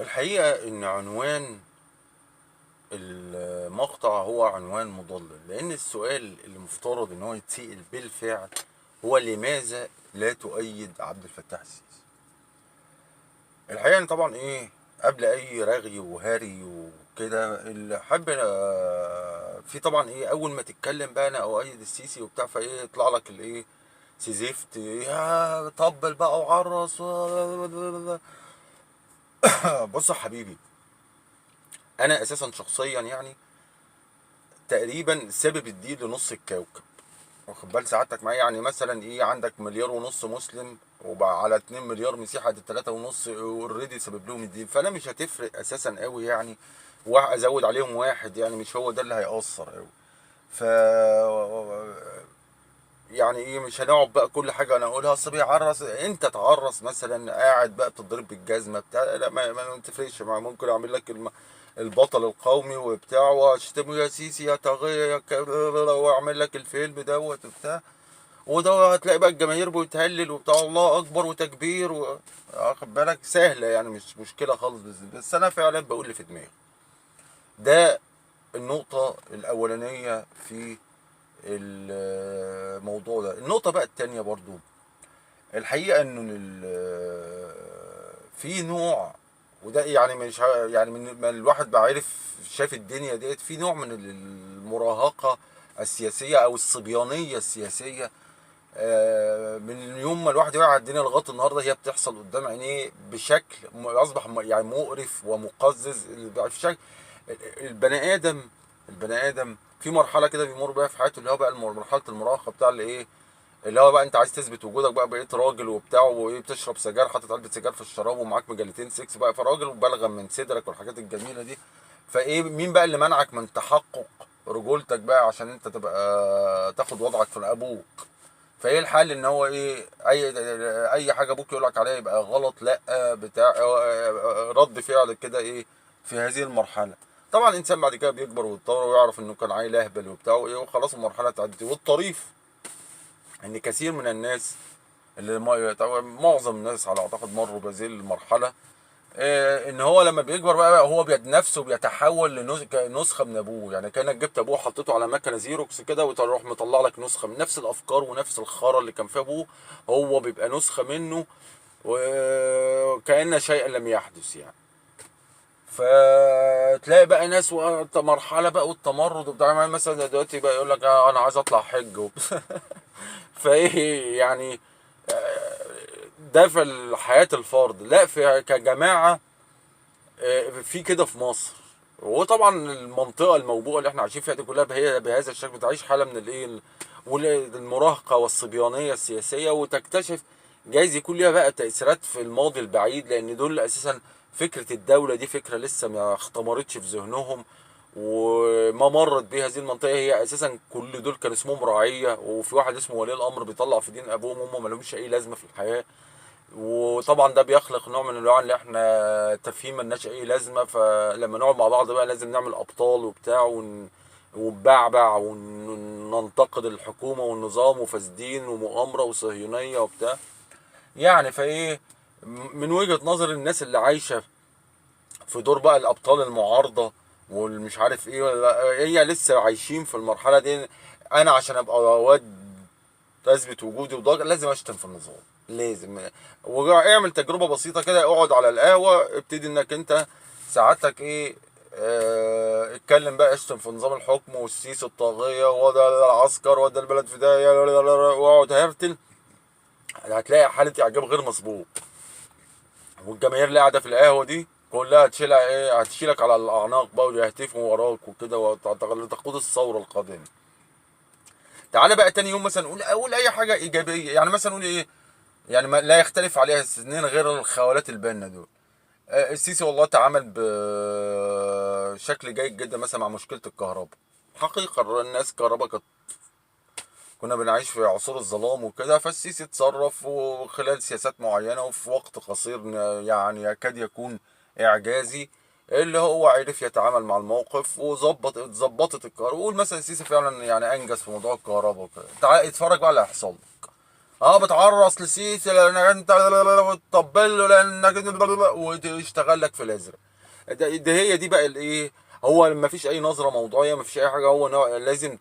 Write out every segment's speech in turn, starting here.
الحقيقة إن عنوان المقطع هو عنوان مضلل، لأن السؤال اللي مفترض إن هو يتسأل بالفعل هو: لماذا لا تؤيد عبد الفتاح السيسي؟ الحقيقة إن طبعا قبل أي رغي وهري وكده، اللي حابب في طبعا أول ما تتكلم بقى أنا أؤيد السيسي وبتاع، يطلع لك سيزيفت، طبل بقى وعرس بص يا حبيبي، انا اساسا شخصيا تقريبا سبب الدين لنص الكوكب. واخد بال سعادتك معايا؟ مثلا عندك مليار ونص مسلم، وبقى على 2 مليار مسيحي، ادي 3 ونص اوريدي سبب لهم الدين، فانا مش هتفرق اساسا قوي ازود عليهم واحد، مش هو ده اللي هيأثر قوي. ف مش هنقعد بقى كل حاجه انا اقولها اصل بيعرس، انت تعرس مثلا قاعد بقى بتضرب بالجزمه بتاع، لا ما تفرقش معايا. ممكن اعمل لك البطل القومي وبتاع، واشتمه يا سيسي يا طاغيه يا واعمل لك الفيلم دوت وبتاع، وده هتلاقي بقى الجماهير بتهلل وبتاع الله اكبر وتكبير واخد بالك، سهله مش مشكله خالص. بس انا فعلا بقول اللي في دماغي. ده النقطه الاولانيه في الموضوع ده. النقطة بقى التانية برضو، الحقيقة انه في نوع، وده مش من ما الواحد بقى عارف شاف الدنيا ديت، في نوع من المراهقة السياسية او الصبيانية السياسية. من يوم ما الواحد يقع على الدنيا لغايه النهارده هي بتحصل قدام عينيه بشكل اصبح مقرف ومقزز. بشكل البني ادم البني ادم في مرحله كده بيمر بيها في حياته، اللي هو بقى مرحله المراهقه بتاع اللي هو بقى انت عايز تثبت وجودك، بقى بقيت راجل وبتاع، بتشرب سجاير، حاطط علبه سجاير في الشراب، ومعاك مجلتين سكس بقى، فراجل وبلغم من صدرك والحاجات الجميله دي. مين بقى اللي منعك من تحقق رجولتك بقى عشان انت تبقى تاخد وضعك في ابوك؟ فايه الحل؟ ان هو اي حاجه ابوك يقول لك عليها يبقى غلط، لا بتاع رد فعل كده في هذه المرحله. طبعا الانسان بعد كده بيكبر ويتطور ويعرف انه كان عيل اهبل وبتاع وخلاص المرحله تعدي. والطريف ان كثير من الناس اللي معظم الناس على اعتقد مروا بهذه المرحله، ان هو لما بيكبر بقى هو نفسه بيتحول لنسخه من ابوه. كانك جبت ابوه حطيته على مكنه زيروكس كده، وتروح مطلع لك نسخه من نفس الافكار ونفس الخرا اللي كان في ابوه، هو بيبقى نسخه منه، وكأن شيئا لم يحدث فتلاقي بقى ناس مرحله بقى والتمرد وبتاع، مثلا دلوقتي بقى يقول لك انا عايز اطلع حج فايه ده في حياه الفرد، لا في كجماعه. في كده في مصر. وطبعا المنطقه الموبوءه اللي احنا عايشين فيها دي كلها هي بهذا الشكل، بتعيش حاله من المراهقه والصبيانيه السياسيه، وتكتشف جايز يكون ليها بقى تاثيرات في الماضي البعيد، لان دول اساسا فكره الدوله دي فكره لسه ما اختمرتش في ذهنهم، وما مرت بيه هذه المنطقه. هي اساسا كل دول كان اسمهم رعيه، وفي واحد اسمه ولي الامر بيطلع في دين ابوهم، هم ما لهمش اي لازمه في الحياه. وطبعا ده بيخلق نوع من انواع اللي احنا تفهيم ملناش اي لازمه، فلما نقعد مع بعض بقى لازم نعمل ابطال وبتاع ونبعبع وننتقد الحكومه والنظام وفاسدين ومؤامره وصهيونيه وبتاع. من وجهه نظر الناس اللي عايشه في دور بقى الابطال المعارضه والمش عارف ايه، هي لسه عايشين في المرحله دي. انا عشان ابقى واد اثبت وجودي وضغط لازم اشتم في النظام، لازم. واعمل تجربه بسيطه كده، اقعد على القهوه، ابتدي انك انت ساعتك اتكلم بقى، اشتم في نظام الحكم والسيس الطاغيه وده العسكر وده البلد في ده، واقعد هرتل، هتلاقي حاله اعجاب غير مسبوق. والجماهير اللي قاعده في القهوه دي كلها هتشيلك على الاعناق بقى ويهتفوا وراك وكده، وتقود الثوره القادمه. تعالى بقى تاني يوم مثلا قول اي حاجه ايجابيه، مثلا قول ما لا يختلف عليها اثنين غير الخوالات البانه دول. السيسي والله تعامل بشكل جيد جدا مثلا مع مشكله الكهرباء. حقيقه الناس كهرباء كنا بنعيش في عصور الظلام وكده، فالسيسي اتصرف وخلال سياسات معينه وفي وقت قصير يكاد يكون اعجازي، اللي هو عرف يتعامل مع الموقف اتظبطت الكهرباء. وقول مثلا السيسي فعلا انجز في موضوع الكهرباء وكده. تعال اتفرج بقى على اللي هيحصل لك. اه بتعرص لسيسي لانك انت وتطبل له لانك وتشتغل لك في الازرق. ده هي دي بقى الايه. هو ما فيش اي نظره موضوعيه، ما فيش اي حاجه. هو لازم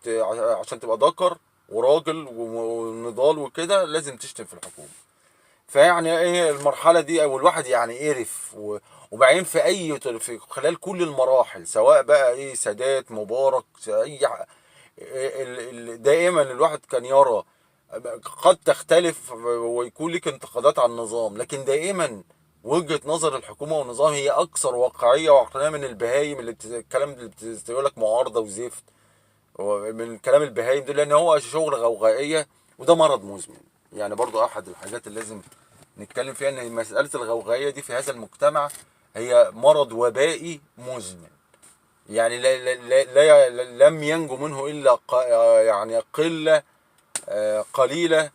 عشان تبقى ذكر وراجل ونضال وكده لازم تشتم في الحكومه. فيعني ايه المرحله دي، او الواحد يعني قرف وبعدين في اي في خلال كل المراحل، سواء بقى ايه سادات مبارك اي دائما الواحد كان يرى، قد تختلف ويكون لك انتقادات على النظام، لكن دائما وجهة نظر الحكومة والنظام هي أكثر واقعية وعقلانية من البهايم اللي الكلام اللي بتقول لك معارضة وزفت، من كلام البهايم دول، لأن هو شغل غوغائية وده مرض مزمن. يعني برضو أحد الحاجات اللي لازم نتكلم فيها إن مسألة الغوغائية دي في هذا المجتمع هي مرض وبائي مزمن. يعني لم ينجو منه إلا يعني قلة قليلة.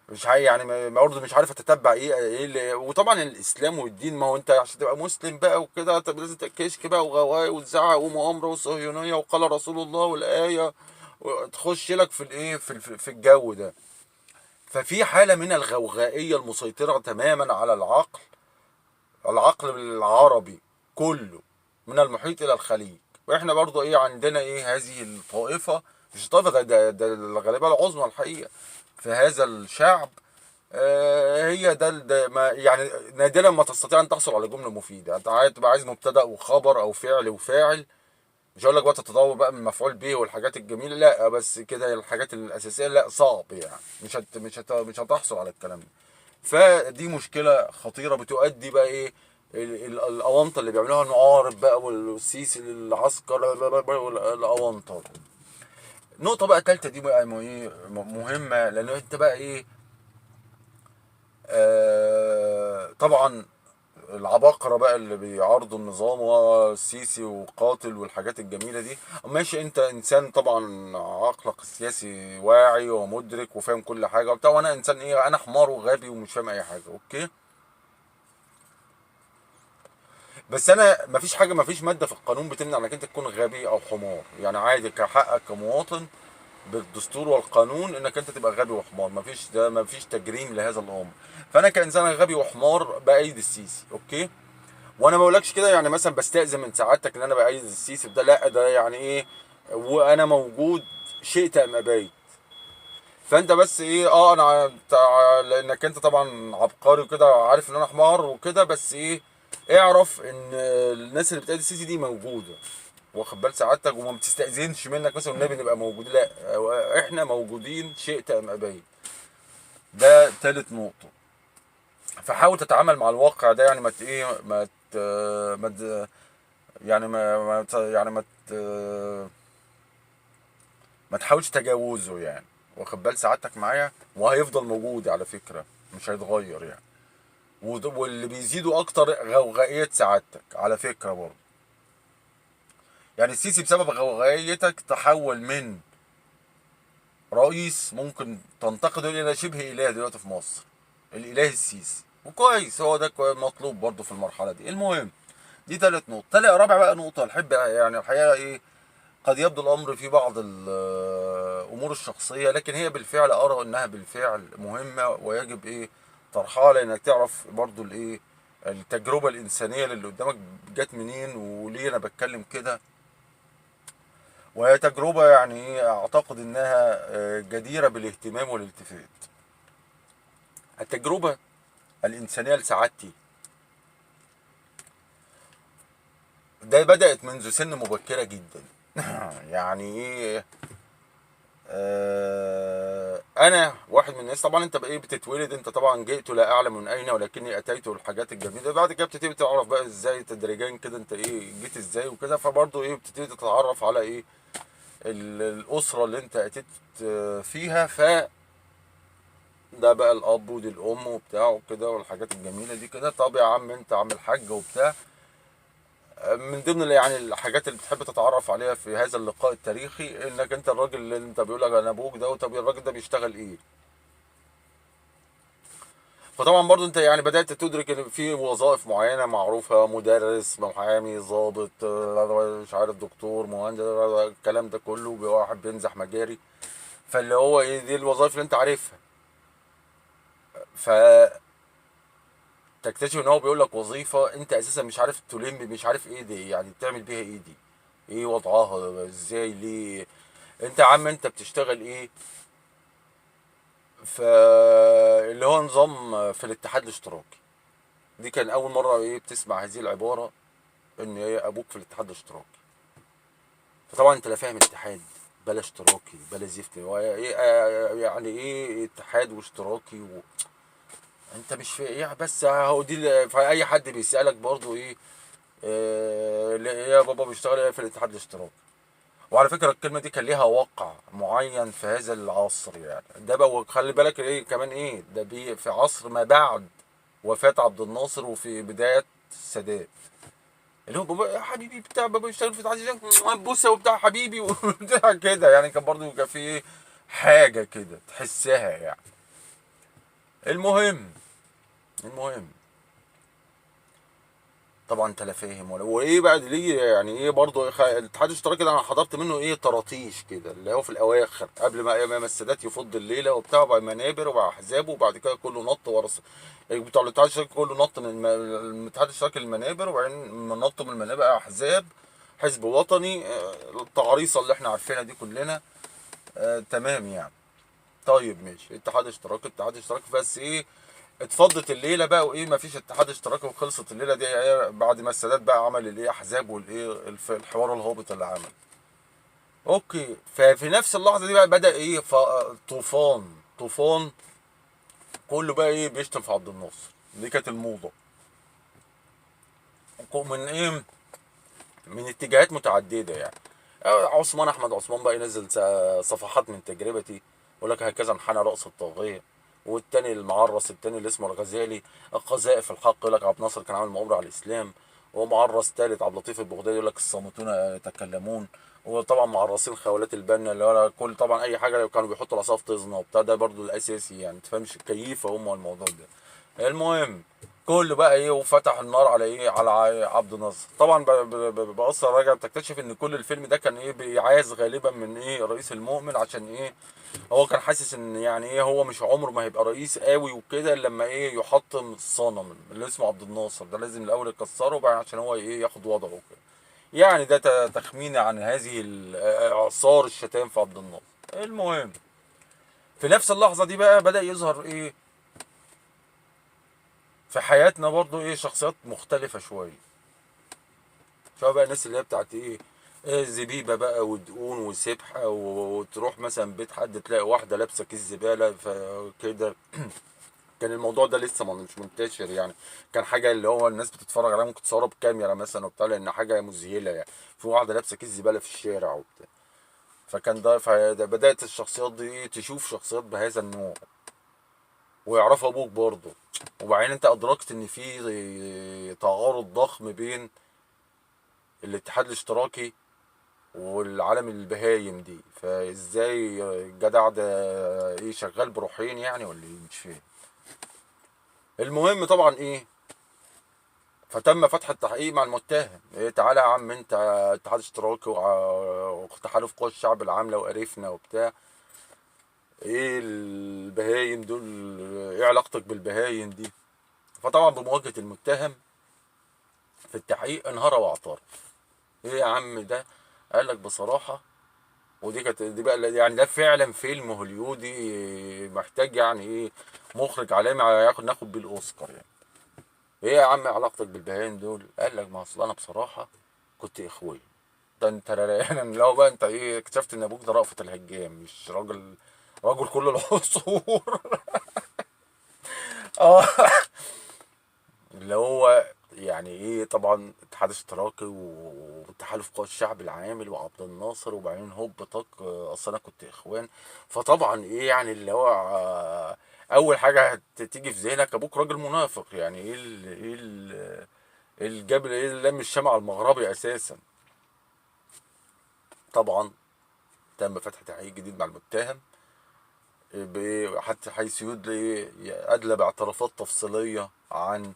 مش يعني برضه مش عارف اتتبع ايه اللي. وطبعا الاسلام والدين، ما هو انت عشان تبقى مسلم بقى وكده طب لازم كشك بقى وغوايه وتزعق ومؤامره وصهيونيه وقال رسول الله والايه، وتخش لك في الايه في الجو ده. ففي حاله من الغوغائيه المسيطره تماما على العقل، العقل العربي كله من المحيط الى الخليج. واحنا برضه ايه عندنا ايه هذه الطائفه، مش الطائفه ده الغالبيه العظمى الحقيقه في هذا الشعب. هي ده ما يعني نادرا ما تستطيع ان تحصل على جمله مفيده. انت عايز تبقى عايز مبتدا وخبر او فعل وفاعل. مش هقول لك بقى تتطور بقى من مفعول به والحاجات الجميله، لا بس كده الحاجات الاساسيه لا صعب يعني مش هتحصل على الكلام ده. فدي مشكله خطيره بتؤدي بقى ايه الاونطه اللي بيعملوها المعارض بقى والسيسي العسكر الاونطه. نقطه بقى ثالثه دي بقى مهمه، لان انت بقى ايه طبعا العباقرة بقى اللي بيعارضوا النظام والسيسي وقاتل والحاجات الجميلة دي. ماشي انت انسان طبعا عقلك السياسي واعي ومدرك وفاهم كل حاجة وبتاع، وانا انسان ايه انا حمار وغبي ومش فاهم اي حاجة، اوكي. بس انا مفيش حاجة، مفيش مادة في القانون بتمنع انك انت تكون غبي او حمار. يعني عادي كحقك كمواطن بالدستور والقانون انك انت تبقى غبي وحمار، مفيش ده مفيش تجريم لهذا الامر. فانا كانسان غبي وحمار بايد السيسي، اوكي. وانا ما بقولكش كده يعني مثلا بستأذن من سعادتك ان انا بايد السيسي ده، لا ده يعني ايه وانا موجود شئت ام ابيت. فانت بس ايه انا لانك انت طبعا عبقري وكده عارف ان انا حمار وكده، بس ايه اعرف ان الناس اللي بتأيد السيسي دي موجوده، واخد بال سعادتك، وما بتستأذنش منك مثلا والنبي نبقى موجودين، لا احنا موجودين شئت ام ابيت. ده تالت نقطه. فحاول تتعامل مع الواقع ده، يعني ما ت- ايه ما ت- ما ت- يعني يعني ما تحاولش تجاوزه يعني، واخد بال سعادتك معايا، وهيفضل موجود على فكرة مش هيتغير يعني. واللي بيزيدوا اكتر غوغائية سعادتك على فكرة برضه. يعني السيسي بسبب غوغائيتك تحول من رئيس ممكن تنتقده الى شبه اله دلوقتي في مصر، الاله السيسي. وكويس هو ده مطلوب برضه في المرحلة دي. المهم دي تالت نقطة. رابع بقى نقطة الحب يعني الحقيقة ايه، قد يبدو الامر في بعض الامور الشخصيه، لكن هي بالفعل ارى انها بالفعل مهمه ويجب ايه طرحها، لانك تعرف برضو الايه التجربه الانسانيه اللي قدامك جت منين وليه انا بتكلم كده. وهي تجربه يعني ايه اعتقد انها جديره بالاهتمام والالتفات. التجربه الانسانيه لسعادتي ده بدات منذ سن مبكره جدا. يعني ايه انا واحد من الناس طبعا. انت بايه بتتولد انت طبعا جئت لا اعلم من اين ولكني اتيت، والحاجات الجميله بعد كده بتبتدي تعرف بقى ازاي تدريجيا كده انت ايه جيت ازاي وكده. فبرضه ايه بتبتدي تتعرف على ايه الاسره اللي انت اتيت فيها. ده بقى الاب ودي الام وبتاع وكده والحاجات الجميله دي كده. طب يا عم انت عم الحاج وبتاع، من ضمن يعني الحاجات اللي بتحب تتعرف عليها في هذا اللقاء التاريخي انك انت الراجل اللي انت بيقول لك انا ابوك ده، طب الراجل ده بيشتغل ايه. فطبعا برضو انت يعني بدأت تدرك ان في وظائف معينة معروفة، مدرس محامي ضابط مش عارف دكتور مهندس الكلام ده كله واحد بينزح مجاري. فاللي هو ايه دي الوظائف اللي انت عارفها. ف تكتشف ان هو بيقول لك وظيفه انت اساسا مش عارف تلم، مش عارف ايه دي، يعني تعمل بيها ايه دي، ايه وضعها ازاي، ليه انت يا عم انت بتشتغل ايه. ف اللي هو نظام في الاتحاد الاشتراكي. دي كان اول مره ايه بتسمع هذه العباره، ان ايه ابوك في الاتحاد الاشتراكي. فطبعا انت لا فاهم اتحاد بلا اشتراكي بلا زفت، هو ايه يعني ايه اتحاد واشتراكي انت مش في ايه، بس هو دي فاي حد بيسالك برضو ايه، ايه يا بابا بيشتغل ايه في الاتحاد الاشتراكي. وعلى فكره الكلمه دي كان ليها وقع معين في هذا العصر، يعني ده بقى وخلي بالك ايه كمان ايه ده في عصر ما بعد وفاه عبد الناصر وفي بدايه السادات، اللي هو بابا يا حبيبي بتاع بابا بيشتغل في الاتحاد الاشتراكي بوسه وبتاع حبيبي وبتاع كده، يعني كان برضو كان في ايه حاجه كده تحسها يعني. المهم المهم طبعا انت لا فاهم ولا وايه بقى دي ليه، يعني ايه برضه الاتحاد الاشتراكي ده انا حضرت منه ايه طراطيش كده، اللي هو في الاواخر قبل ما السادات يفض الليله وبتاع، وبقى منابر وبقى احزاب، وبعد كده كله نط ورا بتوع الاتحاد الاشتراكي كله نط من الاتحاد الاشتراكي للمنابر، وبعدين نطوا من المنابر احزاب، حزب وطني، التعريصه اللي احنا عارفينها دي كلنا. تمام يعني. طيب ماشي، اتحاد اشتراكي اتحاد اشتراكي بس ايه، اتفضت الليله بقى وايه مفيش اتحاد اشتراكي وخلصت الليله دي ايه بعد ما السادات بقى عمل الايه احزاب والايه الحوار الهابط اللي عمل. اوكي، ففي نفس اللحظه دي بقى بدا ايه طوفان كله بقى ايه بيشتم في عبد الناصر. دي كانت الموضه من ايه، من اتجاهات متعدده يعني. عثمان احمد عثمان بقى ينزل صفحات من تجربتي، يقول لك هكذا انحنى راس الطاغيه. والتاني المعرس التاني اللي اسمه الغزالي القذائف الحق يقول لك عبد الناصر كان عامل مؤامره على الاسلام. ومعرس تالت عبد اللطيف البغدادي يقول لك الصامتون يتكلمون. وطبعا معرسين خولات البنا اللي هو كل طبعا اي حاجه كانوا بيحطوا العصا في طزنه وبتاع، ده برضو الاساسي يعني، تفهمش كيف هم الموضوع ده. المهم كله بقى ايه وفتح النار على ايه على عبد الناصر. طبعا بأثر راجع بتكتشف ان كل الفيلم ده كان ايه بيعاز غالبا من ايه رئيس المؤمن، عشان ايه هو كان حاسس ان يعني ايه هو مش عمره ما هيبقى رئيس قوي وكده لما ايه يحطم الصنم اللي اسمه عبد الناصر ده، لازم الاول يكسره بقى عشان هو ايه ياخد وضعه كده. يعني ده تخميني عن هذه اعصار الشتائم في عبد الناصر. المهم في نفس اللحظه دي بقى بدأ يظهر ايه في حياتنا برضو ايه شخصيات مختلفه شويه. شوف بقى الناس اللي هي بتاعت ايه، زبيبه بقى ودقون وسبحه، وتروح مثلا بيت حد تلاقي واحده لابسه كيس زباله فكده. كان الموضوع ده لسه مش منتشر يعني، كان حاجه اللي هو الناس بتتفرج عليها ممكن تصورها بكاميرا مثلا وبتاع، لان حاجه مذهله يعني، في واحده لابسه كيس زباله في الشارع وبتاع. فكان ده فبدات الشخصيات دي إيه تشوف شخصيات بهذا النوع، ويعرف ابوك برضه. وبعدين انت ادركت ان في تعارض ضخم بين الاتحاد الاشتراكي والعالم البهايم دي، فازاي الجدع ده ايه شغال بروحين يعني ولا ايه مش فاهم. المهم طبعا ايه فتم فتح التحقيق مع المتهم، إيه تعالى يا عم انت اتحاد اشتراكي وتحالف قوى الشعب العامله وقرفنا وبتاع، ايه البهايم دول، ايه علاقتك بالبهايم دي. فطبعا بمواجهه المتهم في التحقيق انهار واعترف. ايه يا عم ده، قال لك بصراحه، ودي كانت دي بقى يعني ده فعلا فيلم هوليودي محتاج يعني ايه مخرج عالمي ناخد بيه الاوسكار يعني. ايه يا عم علاقتك بالبهايم دول، قال لك ما اصل انا بصراحه كنت اخوي. ده انت يعني لو بقى انت ايه اكتشفت ان ابوك ده رأفت الهجام مش راجل، راجل كل العصور. اه اللي هو يعني ايه طبعا اتحاد اشتراكي وتحالف قوى الشعب العامل وعبد الناصر، وبعدين هوب طق اصل انا كنت اخوان. فطبعا ايه يعني اللي هو اول حاجه هتيجي في ذهنك ابوك راجل منافق، يعني ايه الجبل ايه اللي لم الشمع المغربي اساسا. طبعا تم فتح تحقيق جديد مع المتهم، حتى حيث يدلي ادلى باعترافات تفصيليه عن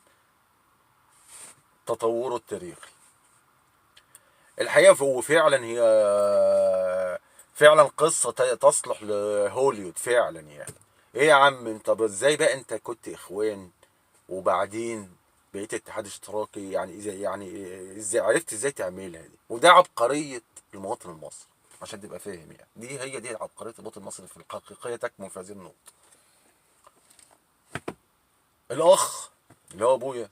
تطوره التاريخي. الحقيقه هو فعلا هي فعلا قصه تصلح لهوليوود فعلا يعني. ايه يا عم، طب ازاي بقى انت كنت اخوان وبعدين بقيت اتحاد اشتراكي؟ يعني ازاي، يعني ازاي عرفت ازاي تعملها دي؟ وده عبقرية المواطن المصري، عشان تبقى فاهم يعني. هي دي عبقرية المواطن المصري في الحقيقية، تكمن في هذه النقطة. الاخ اللي هو ابويا،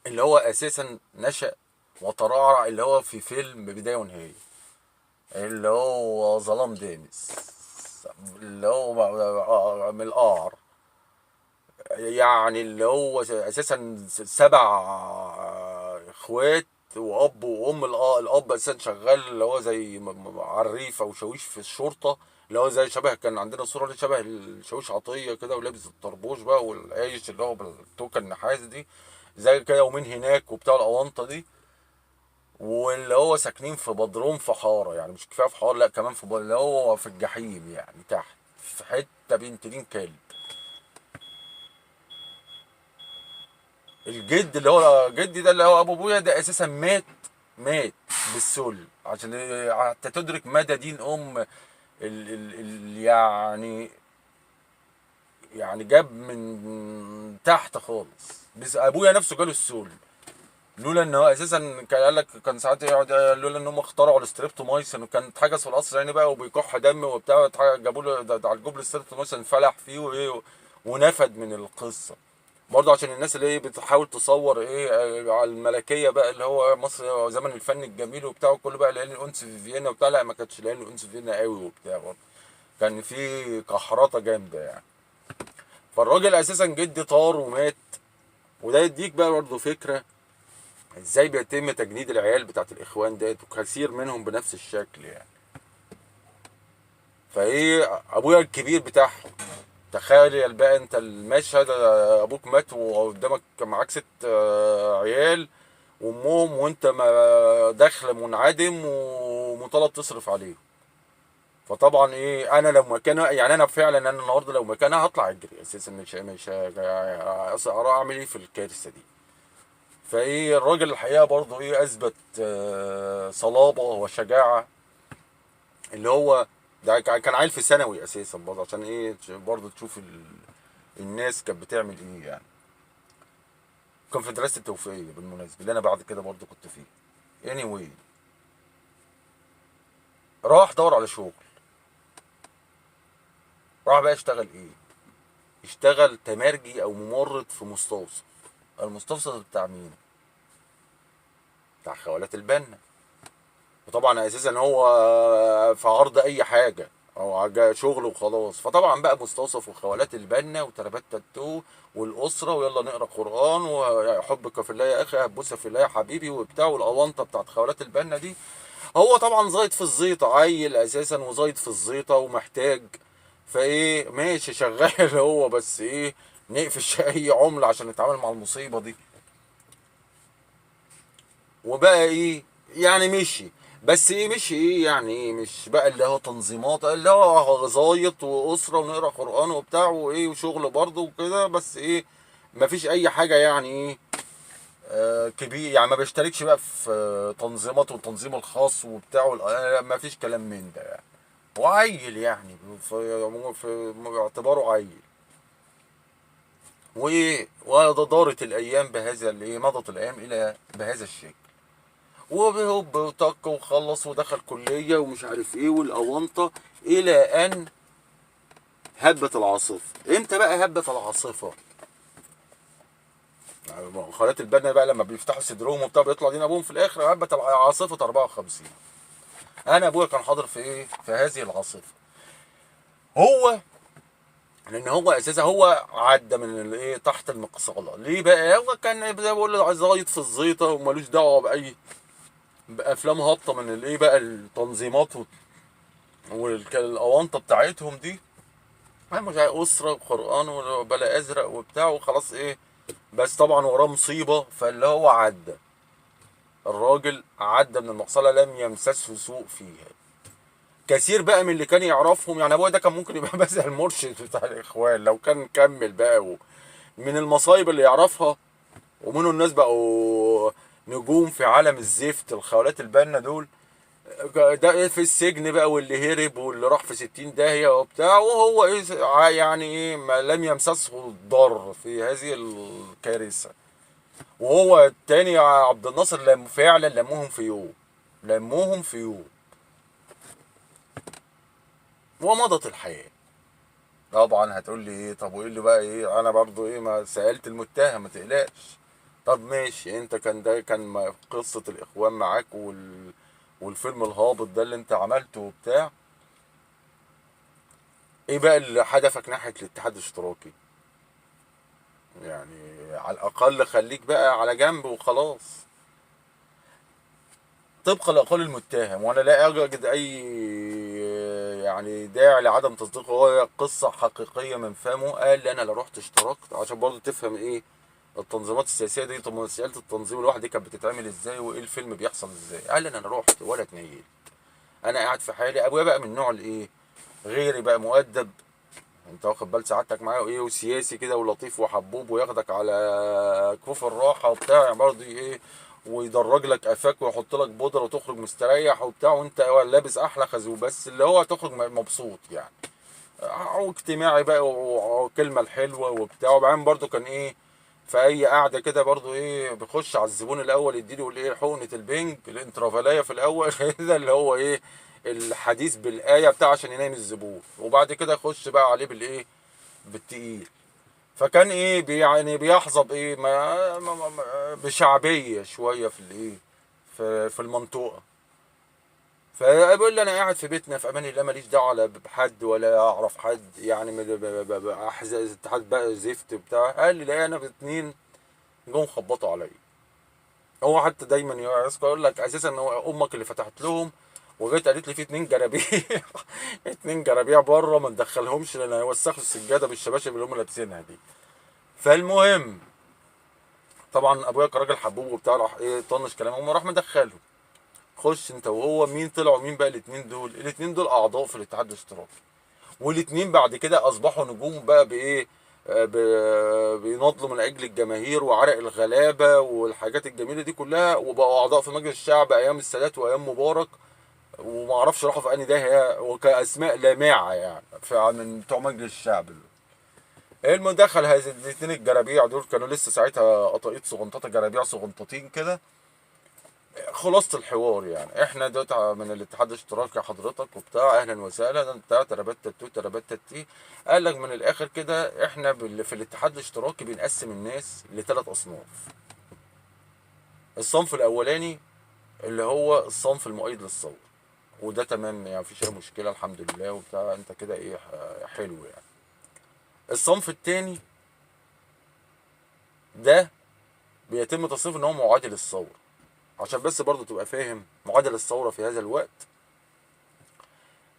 اللي هو اساسا نشأ وترعرع، اللي هو في فيلم بداية ونهاية، اللي هو ظلام دامس، اللي هو من القعر، يعني اللي هو اساسا سبع اخوات واب وام. الاب اساسا شغال اللي هو زي عريف او شاويش في الشرطه، اللي هو زي شبه، كان عندنا صوره اللي شبه الشاويش عطيه كده، ولابس الطربوش بقى والعيش اللي هو بالتوكه النحاس دي زي كده، ومن هناك وبتاع الاونطه دي. واللي هو ساكنين في بدروم في حاره، يعني مش كفايه في حاره، لا كمان في اللي هو في الجحيم يعني، تحت في حته بنت دين كلب. الجد اللي هو جدي ده اللي هو ابو ابويا ده اساسا مات بالسل، عشان حتى تدرك مدى دين يعني، يعني جاب من تحت خالص، بس ابويا نفسه جاله السل. لولا ان هو اساسا كان قال لك، كان ساعات يقعد، لولا ان هم اخترعوا الستريبتومايسين وكان اتحجز في القصر يعني بقى، وبيكح دم وبتاع، جابوا له ده على الجبل الستريبتومايسين، فلح فيه وايه، ونفد من القصه. برضه عشان الناس اللي هي بتحاول تصور ايه على الملكيه بقى، اللي هو مصر زمن الفن الجميل وبتاع، كله بقى ليالي الانس في فيينا وبتاع، لا ما كانتش ليالي الانس في فيينا قوي وبتاع برضه، كان في كحرطه جامده يعني. فالراجل اساسا جدي طار ومات. وده يديك بقى برضه فكره ازاي بيتم تجنيد العيال بتاعت الاخوان ديت، وكثير منهم بنفس الشكل يعني. فايه ابويا الكبير بتاعهم، تخيل بقى انت المشهد، ابوك مات وقدامك معاك ست عيال وامهم، وانت ما دخل منعدم ومطالب تصرف عليهم. فطبعا ايه، انا لو مكانه يعني، انا فعلا انا النهارده لو مكانها هطلع اجري اساسا، مش اعمل ايه في الكارثه دي. فايه الراجل الحقيقه برضه ايه اثبت صلابه وشجاعه، اللي هو ده كان عيل في ثانوي اساسا برضه، عشان ايه برضه تشوف الناس كانت بتعمل ايه يعني. كان في مدرسه التوفيقيه بالمناسبه، اللي انا بعد كده برضه كنت فيه. anyway، راح دور على شغل. راح بقى اشتغل ايه؟ اشتغل تمرجي او ممرض في مستوصف. المستوصف بتاع مين؟ بتاع خوالات البنا. وطبعا اساسا هو في عرض اي حاجه، هو شغل وخلاص. فطبعا بقى مستوصف وخوالات البنا وتربات تاتو والاسره، ويلا نقرا قران، وحبك في الله يا اخي، هتبوسها في الله يا حبيبي وبتاع، والاونطه بتاعت خوالات البنا دي. هو طبعا زايد في الزيطه، عيل اساسا وزايد في الزيطه ومحتاج. فايه ماشي شغال هو، بس ايه، نقفش اي عمله عشان نتعامل مع المصيبه دي. وبقى ايه يعني مشي، بس ايه مشي ايه يعني، ايه مش بقى اللي هو تنظيمات، اللي هو زايط واسره ونقرا قران وبتاع وايه وشغل برضه وكده، بس ايه مفيش اي حاجه يعني ايه كبير يعني. ما بيشتركش بقى في تنظيمات والتنظيم الخاص وبتاع ما فيش كلام من ده يعني. وعيل يعني في اعتباره عيل. وايه ودارت الايام بهذا الايه، مضت الايام الى بهذا الشكل. وهوب وطق وخلص ودخل كلية ومش عارف ايه والاونطة، الى ان هبت العاصفة. امتى بقى هبت العاصفة؟ يعني خالات البنا بقى لما بيفتحوا صدرهم وبتاع بيطلع دين ابوهم في الاخر. هبت عاصفة 54. انا ابويا كان حاضر في ايه، في هذه العاصفة. هو لان هو اساسا هو عدى من الايه تحت المقصله. ليه بقى؟ هو كان زي ما بقول زايد في الزيطه ومالوش دعوه باي بافلام هابطه من الايه بقى التنظيمات والاونطه بتاعتهم دي. مش اسره وقران وبلا ازرق وبتاع وخلاص ايه. بس طبعا وراه مصيبه، فاللي هو عدى. الراجل عدى من المقصله لم يمسسه سوء فيها. كثير بقى من اللي كان يعرفهم يعني، ابويا ده كان ممكن يبقى بس المرشد بتاع الاخوان لو كان كمل بقى من المصايب اللي يعرفها. ومنهم الناس بقوا نجوم في عالم الزفت الخولات البنا دول. ده ايه في السجن بقى، واللي هرب واللي راح في 60 داهية وبتاع، وهو ايه يعني ايه ما لم يمسسه الضر في هذه الكارثة. وهو التاني يا عبد الناصر لم فعلا لموهم في يوم، لموهم في يوم، ومضت الحياة. طبعا هتقول لي ايه، طب وايه اللي بقى ايه، انا برضو ايه ما سألت المتهم ما تقلقش. طب ماشي، انت كان ده كان قصة الاخوان معاك والفيلم الهابط ده اللي انت عملته وبتاع، ايه بقى اللي هدفك ناحية الاتحاد الاشتراكي؟ يعني على الاقل خليك بقى على جنب وخلاص. طبقا لاقوال المتهم، وانا لا اجد اي يعني داعي لعدم تصديقه، هو قصه حقيقيه من فمه، قال لي انا لا رحت اشتركت، عشان برضه تفهم ايه التنظيمات السياسيه دي. طب مساله التنظيم الواحد دي كانت بتتعمل ازاي، وايه الفيلم بيحصل ازاي؟ قال لي انا رحت ولا اتنيل، انا قاعد في حالي. ابويا بقى من نوع الايه، غيري بقى مؤدب، انت واخد بال سعادتك معايا، وايه وسياسي كده ولطيف وحبوب، وياخدك على كفوف الراحه وبتاع، يعني برضه ايه، ويدرج لك قفاك ويحط لك بودره وتخرج مستريح وبتاع، وانت لابس احلى خازوق، بس اللي هو تخرج مبسوط يعني، واجتماعي بقى وكلمه الحلوه وبتاع. وبعدين برضه كان ايه، في اي قعده كده برضه ايه بيخش على الزبون الاول يديله الايه حقنه البنج الانترافاليه في الاول كده، اللي هو ايه الحديث بالايه بتاع عشان ينام الزبون، وبعد كده يخش بقى عليه بالايه بالتقيل. فكان ايه يعني بيحظى بايه بشعبيه شويه في الايه في المنطقه. فبيقول لي انا قاعد في بيتنا في امان الله، ماليش دعوه لا بحد ولا اعرف حد، يعني احزاب اتحاد بقى زفت بتاع. قال لي لا، انا باتنين جم خبطوا عليا. هو حتى دايما يقول لك اساسا ان هو امك اللي فتحت لهم، وجيت قالت لي في اتنين جرابيع اتنين جرابيع بره ما ندخلهمش لان هيوسخوا السجاده بالشباشب اللي هم لابسينها دي. فالمهم طبعا ابويا كراجل حبوب وبتاع راح ايه طنش كلامهم وراح مدخله. خش انت وهو مين طلعوا مين بقى الاتنين دول؟ الاتنين دول اعضاء في الاتحاد الاشتراكي، والاتنين بعد كده اصبحوا نجوم بقى بايه، بيناضلوا من اجل الجماهير وعرق الغلابه والحاجات الجميله دي كلها، وبقوا اعضاء في مجلس الشعب ايام السادات وايام مبارك، وما اعرفش راحوا في انهي داهيه، وكاسماء لامعه يعني من بتوع مجلس الشعب دول. المهم دخل هذه الاثنين الجرابيع دول، كانوا لسه ساعتها قطاقيط صغنططه، جرابيع صغنططين كده. خلاصة الحوار يعني احنا دلوقتي من الاتحاد الاشتراكي حضرتك وبتاع، اهلا وسهلا بتاع ترابتة ترابتة تي. قال لك من الاخر كده احنا في الاتحاد الاشتراكي بنقسم الناس لثلاث اصناف. الصنف الاولاني اللي هو الصنف المؤيد للثوره، وده تمام يعني مفيش اي مشكله الحمد لله وبتاع، انت كده ايه حلو يعني. الصنف التاني ده بيتم تصنيفه ان هو معادي للثوره. عشان بس برضو تبقى فاهم، معادي للثوره في هذا الوقت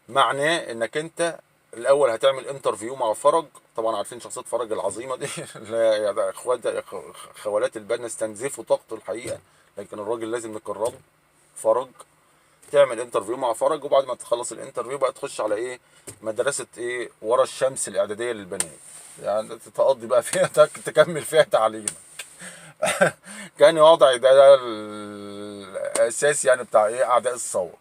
معناه انك انت الاول هتعمل انترفيو مع فرج. طبعا عارفين شخصيه فرج العظيمه دي لا يعني اخوات خوالات البنا استنزفوا طاقته الحقيقه، لكن الراجل لازم نكرمه. فرج، تعمل انترفيو مع فرج، وبعد ما تخلص الانترفيو بقى تخش على ايه، مدرسه ايه ورا الشمس الاعداديه للبنات، يعني تقضي بقى فيها تكمل فيها تعليم. كان وضع ده الاساس يعني بتاع ايه اعداء الثوره.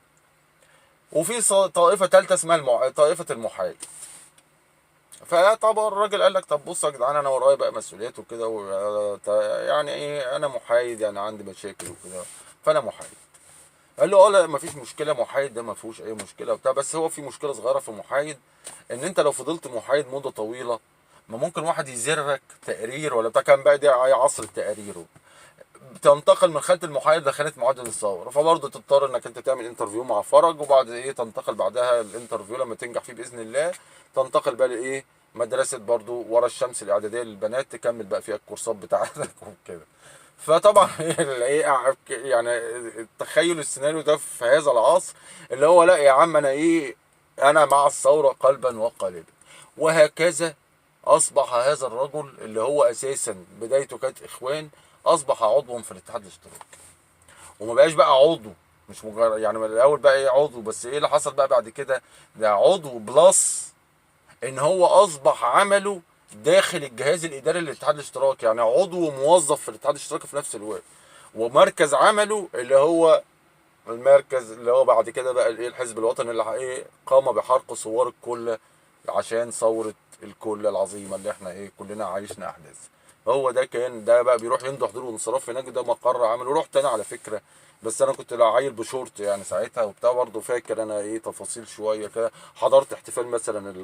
وفي طائفه ثالثه اسمها طائفه المحايد. فطبعا الراجل قال لك طب بص يا جدعان، انا ورايا بقى مسؤوليات وكده يعني ايه انا محايد، يعني عندي مشاكل وكده، فانا محايد. قال له اه لا مفيش مشكله، محايد ده ما فيهوش اي مشكله وبتاع، بس هو في مشكله صغيره في محايد، ان انت لو فضلت محايد مده طويله ما ممكن واحد يزرك تقرير ولا بتاع، كان بقى دي عصر التقارير، تنتقل من خانه المحايد لخانه معادل الثوره، فبرضه تضطر انك انت تعمل انترفيو مع فرج، وبعد ايه تنتقل بعدها الانترفيو لما تنجح فيه باذن الله، تنتقل بقى لايه مدرسه برضه ورا الشمس الاعداديه للبنات، تكمل بقى فيها الكورسات بتاعتك وكده. فطبعا ايه يعني تخيل السيناريو ده في هذا العصر، اللي هو لا يا عم انا ايه، انا مع الثوره قلبا وقالبا. وهكذا اصبح هذا الرجل اللي هو اساسا بدايته كانت اخوان، اصبح عضوا في الاتحاد الاشتراكي. وما بقاش بقى عضو، مش مجرد يعني من الاول بقى ايه عضو بس، ايه اللي حصل بقى بعد كده، ده عضو بلس ان هو اصبح عمله داخل الجهاز الاداري للاتحاد الاشتراكي، يعني عضو وموظف في الاتحاد الاشتراكي في نفس الوقت، ومركز عمله اللي هو المركز اللي هو بعد كده بقى الايه الحزب الوطني اللي ايه قام بحرق صور الكل عشان ثورة الكل العظيمة اللي احنا ايه كلنا عايشنا احداث. هو ده كان ده بقى بيروح يمضي حضور وانصراف هناك، ده مقر عمل. ورحت انا على فكرة، بس انا كنت لا عيل بشورت يعني ساعتها وبتاع، برضه فاكر انا ايه تفاصيل شوية كده. حضرت احتفال مثلا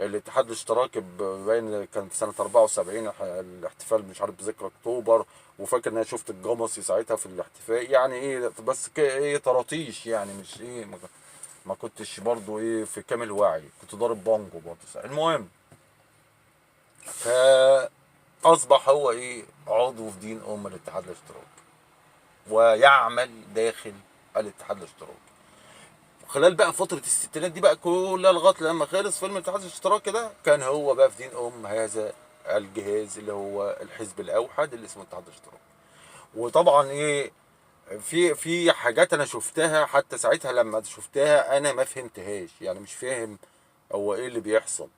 الاتحاد الاشتراكي باين كان في سنة 74 الاحتفال مش عارف بذكرى اكتوبر. وفاكر ان انا شفت الجمصي ساعتها في الاحتفال يعني ايه، بس ايه طراطيش يعني مش ايه ما كنتش برضو ايه في كامل وعي، كنت ضارب بانجو برضو ساعتها. المهم، فاصبح هو ايه عضو في دين الاتحاد الاشتراكي ويعمل داخل الاتحاد الاشتراكي. خلال بقى فترة الستينات دي بقى كلها لغاية لما خلص فيلم الاتحاد الاشتراكي ده، كان هو بقى في دين هذا الجهاز اللي هو الحزب الاوحد اللي اسمه الاتحاد الاشتراكي. وطبعا ايه في حاجات انا شفتها حتى ساعتها لما شفتها انا ما فهمتهاش، يعني مش فاهم هو ايه اللي بيحصل.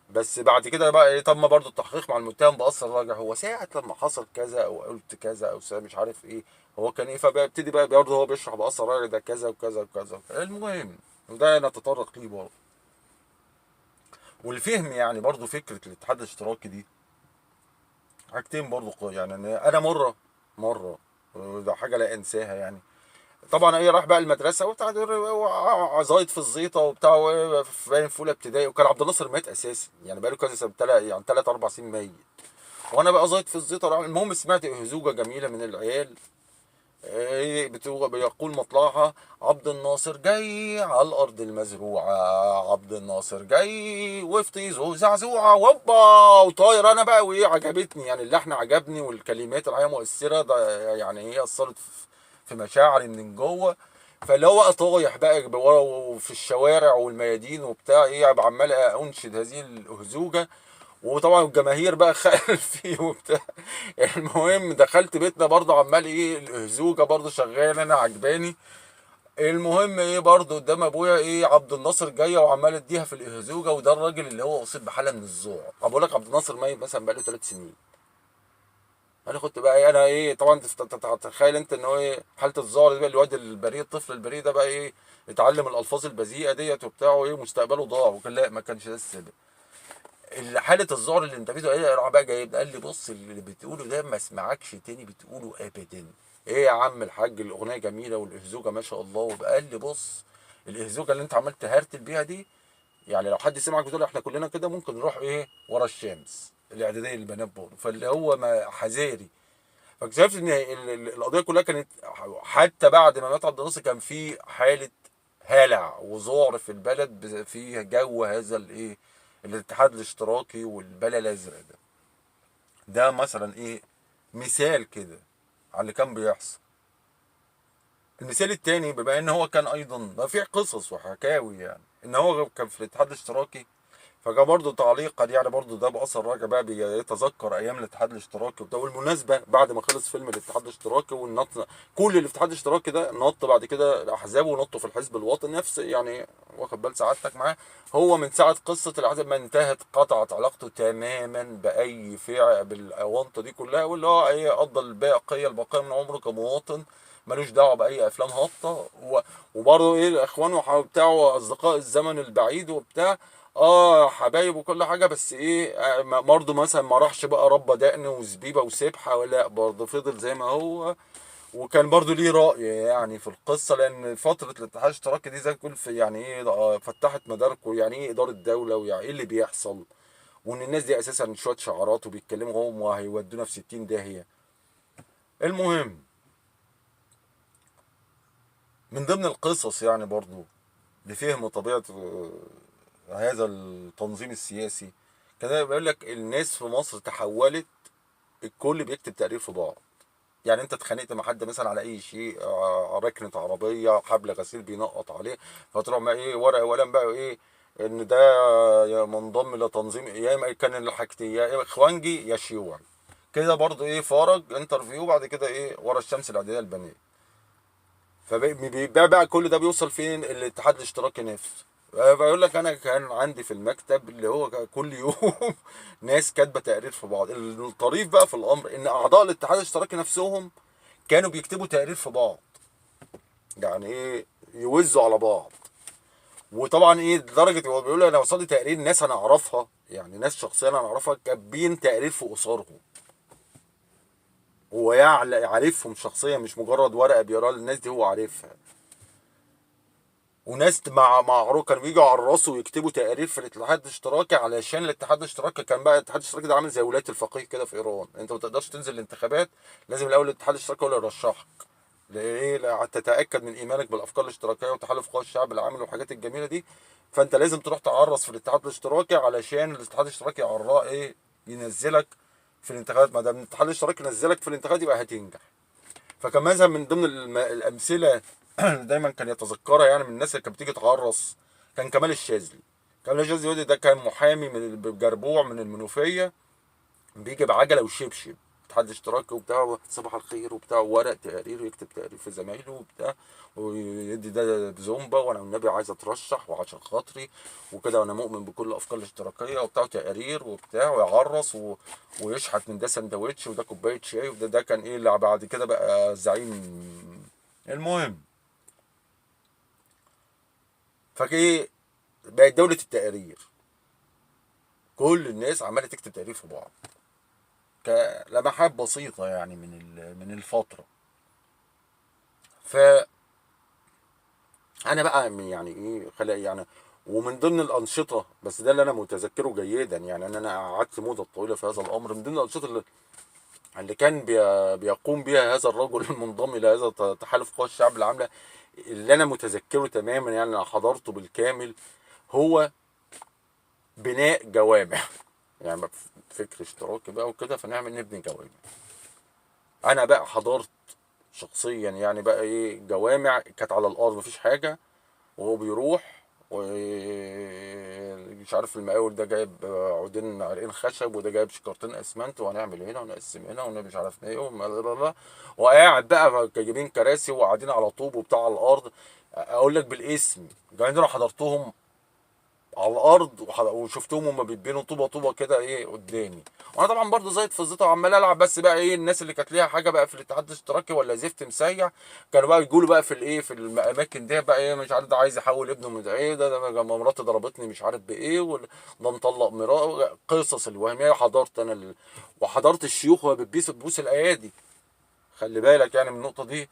بس بعد كده بقى ايه تم برضو التحقيق مع المتهم باثر راجع، هو ساعه لما حصل كذا او قلت كذا او مش عارف ايه هو كان ايه، فبقى ابتدي بقى برضه هو بيشرح باثر راجع ده كذا وكذا وكذا وكذا. المهم وده نتطرق ليه برضه. والفهم يعني برضه فكره الاتحاد الاشتراكي دي حاجتين برضه يعني انا مره ده حاجه لا انساها يعني. طبعا ايه راح بقى المدرسه وبتاع زايد في الزيطه وبتاع باين في اولى ابتدائي، وكان عبد الناصر مات اساسا يعني بقى له كذا سنه يعني 3 4 سنين ميت. وانا بقى زايد في الزيطه المهم سمعت هزوجه جميله من العيال ايه بيقول مطلعها: عبد الناصر جاي على الارض المزروعه، عبد الناصر جاي وفطيزه زعزوعه وبا وطاير. انا بقى وايه عجبتني يعني اللحن عجبني والكلمات الحقيقه مؤثره ده يعني هي اثرت في مشاعري من جوه. فاللي هو طايح بقى ورا وفي الشوارع والميادين وبتاع ايه عمال انشد هذه الهزوجه. وطبعا الجماهير بقى خلفي وبتاع. المهم دخلت بيتنا برضه عمال ايه الهزوجه برضه شغال انا عجباني. المهم ايه برضه قدام ابويا ايه عبد الناصر جايه وعمال اديها في الهزوجه، وده الراجل اللي هو اصيب بحاله من الذعر. بقول لك عبد الناصر ميت مثلا بقى له 3 سنين. انا كنت بقى ايه انا ايه طبعا تتخيل انت ان هو ايه حاله الذعر دي بقى الواد البريء الطفل البريء ده بقى ايه اتعلم الالفاظ البذيئه ديت وبتاع وايه مستقبله ضاع. وكان لا ما كانش ده السبب. حاله الذعر اللي انت فيه ايه راح بقى جايب قال لي بص اللي بتقوله ده ما اسمعكش تاني بتقوله ابدا. ايه يا عم الحاج الاغنيه جميله والاهزوجه ما شاء الله. وقال لي بص الاهزوجه اللي انت عمال تهرتل بيها دي يعني لو حد سمعك بتقول احنا كلنا كده ممكن نروح ايه ورا الشمس الاعداديه للبنات برضه. فاللي هو ما حذاري. فاكتشفت ان القضيه كلها كانت حتى بعد ما مات عبد الناصر كان في حاله هلع وذعر في البلد في جو هذا الايه الاتحاد الاشتراكي والبلا الازرق ده. ده مثلا ايه مثال كده على اللي كان بيحصل. المثال التاني بما ان هو كان ايضا ده في قصص وحكاوي يعني ان هو كان في الاتحاد الاشتراكي. فجاء برضه تعليقا يعني برضه ده باثر راجع بقى بيتذكر ايام الاتحاد الاشتراكي وبتاع. والمناسبه بعد ما خلص فيلم الاتحاد الاشتراكي والنط كل الاتحاد الاشتراكي ده نط بعد كده الاحزاب ونطوا في الحزب الوطني نفس يعني واخد بال سعادتك معاه. هو من ساعه قصه الاحزاب ما انتهت قطعت علاقته تماما باي فعل بالاونطه دي كلها. واللي هو ايه قضى الباقيه من عمره كمواطن ملوش دعوه باي افلام هابطه وبرضه ايه الاخوان بتاعه اصدقاء الزمن البعيد وبتاع اه حبايب وكل حاجه. بس ايه برضه مثلا ما راحش بقى ربى دقن وزبيبه وسبحه ولا برضه فضل زي ما هو. وكان برضه ليه رأي يعني في القصه لان فتره الاتحاد الاشتراكي دي زي ما تقول في يعني ايه فتحت مداركه يعني ايه اداره دوله ويعني ايه اللي بيحصل. وان الناس دي اساسا شويه شعارات وبيتكلموا هم وهيودونا في 60 داهيه. المهم من ضمن القصص يعني برضه لفهم طبيعه هذا التنظيم السياسي كان بيقول لك الناس في مصر تحولت الكل بيكتب تقرير في بعض. يعني انت اتخانقت مع حد مثلا على اي شيء ركنه عربيه حبل غسيل بينقط عليه فتروح ما ايه ورقه وقلم بقى ايه ان ده منضم لتنظيم يا اما كان الحاجتين يا اخوانجي يا شيوعي كده برضو ايه فرج انترفيو بعد كده ايه ورا الشمس الاعداديه البنيه. فبيبقى بقى كل ده بيوصل فين الاتحاد الاشتراكي نفسه. بيقول لك انا كان عندي في المكتب اللي هو كل يوم ناس كاتبه تقرير في بعض. الطريف بقى في الامر ان اعضاء الاتحاد الاشتراكي نفسهم كانوا بيكتبوا تقرير في بعض. يعني ايه يوزوا على بعض. وطبعا ايه لدرجه هو بيقول انا وصلت تقرير ناس انا اعرفها، يعني ناس شخصيا انا اعرفها كاتبين تقرير في اسرهم، هو عارفهم شخصيا مش مجرد ورقه بيقراها للناس دي، هو عارفها. وناس مع عروض كانوا بيجوا على الراس ويكتبوا تقارير في الاتحاد الاشتراكي، علشان الاتحاد الاشتراكي كان بقى الاتحاد الاشتراكي ده عامل زي ولايه الفقيه كده في ايران، انت ما تقدرش تنزل الانتخابات، لازم الاول الاتحاد الاشتراكي هو اللي يرشحك. ليه؟ تتاكد من ايمانك بالافكار الاشتراكيه وتحالف قوى الشعب العامل والحاجات الجميله دي. فانت لازم تروح تعرس في الاتحاد الاشتراكي علشان الاتحاد الاشتراكي ايه ينزلك في الانتخابات. ما دام الاتحاد الاشتراكي نزلك في الانتخابات يبقى هتنجح. فكان مثلا من ضمن الامثله دايما كان يتذكرها يعني من الناس اللي كانت بتيجي تعرس، كان كمال الشاذلي. كمال الشاذلي ده كان محامي من الجربوع من المنوفيه، بيجي بعجله وشبشب اتحاد اشتراكي وبتاع صباح الخير وبتاع ورق تقارير ويكتب تقارير في زمايله وبتاع، ويدي ده بزومبا وانا والنبي عايز اترشح وعشان خاطري وكده وانا مؤمن بكل الافكار الاشتراكيه وبتاع تقارير وبتاع ويعرس ويشحت من ده سندوتش وده كوبايه شاي وده كان ايه اللي بعد كده بقى زعيم. المهم فايه بقت دوله التقارير، كل الناس عماله تكتب تقارير في بعض كلمحات بسيطه يعني من الفتره. فانا بقى يعني ايه خلق يعني. ومن ضمن الانشطه بس ده اللي انا متذكره جيدا يعني ان انا قعدت مده طويله في هذا الامر، من ضمن الانشطه اللي كان بيقوم بها هذا الرجل المنضم الى هذا تحالف قوى الشعب العامله، اللي انا متذكره تماما يعني انا حضرته بالكامل، هو بناء جوامع. يعني فكر اشتراكي بقى وكده فنعمل نبني جوامع. انا بقى حضرت شخصيا يعني بقى ايه جوامع كانت على الارض مفيش حاجه، وهو بيروح ومش عارف المقاول ده جايب عودين عرقين خشب وده جايب شكارتين اسمنت وهنعمل هنا ونقسم هنا مش عارف ايه وقاعد بقى جايبين كراسي وقاعدين على طوب وبتاع على الارض. اقول لك بالاسم الجماعه دول حضرتهم على الارض وشفتهم هما بيتبنوا طوبه طوبه كده ايه قدامي. وانا طبعا برضو زي الفزيطه وعمال العب، بس بقى ايه الناس اللي كانت ليها حاجه بقى في الاتحاد الاشتراكي ولا زفت مسيح كانوا بقى يقولوا بقى في الايه في الاماكن دي بقى ايه مش عارف ده عايز يحول ابنه من ايه ده مراتي ضربتني مش عارف بايه ده مطلق مراته قصص الوهميه. حضرت انا وحضرت الشيوخ وهي بتبوس الايادي، خلي بالك يعني من النقطه دي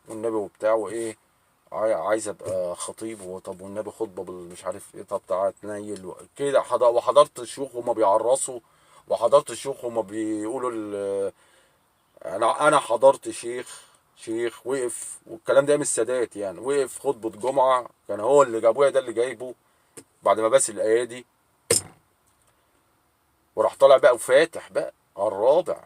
والنبي وبتاع وايه عايز ابقى خطيب وطب والنبي خطبه مش عارف ايه طب تعالى تنيل كده وحضرت الشيوخ وهم بيعرسوا، وحضرت الشيوخ وهم بيقولوا انا حضرت شيخ وقف والكلام ده من السادات يعني وقف خطبه جمعه كان هو اللي ابويا ده اللي جايبه بعد ما بس الايادي، وراح طالع بقى وفاتح بقى على الرابع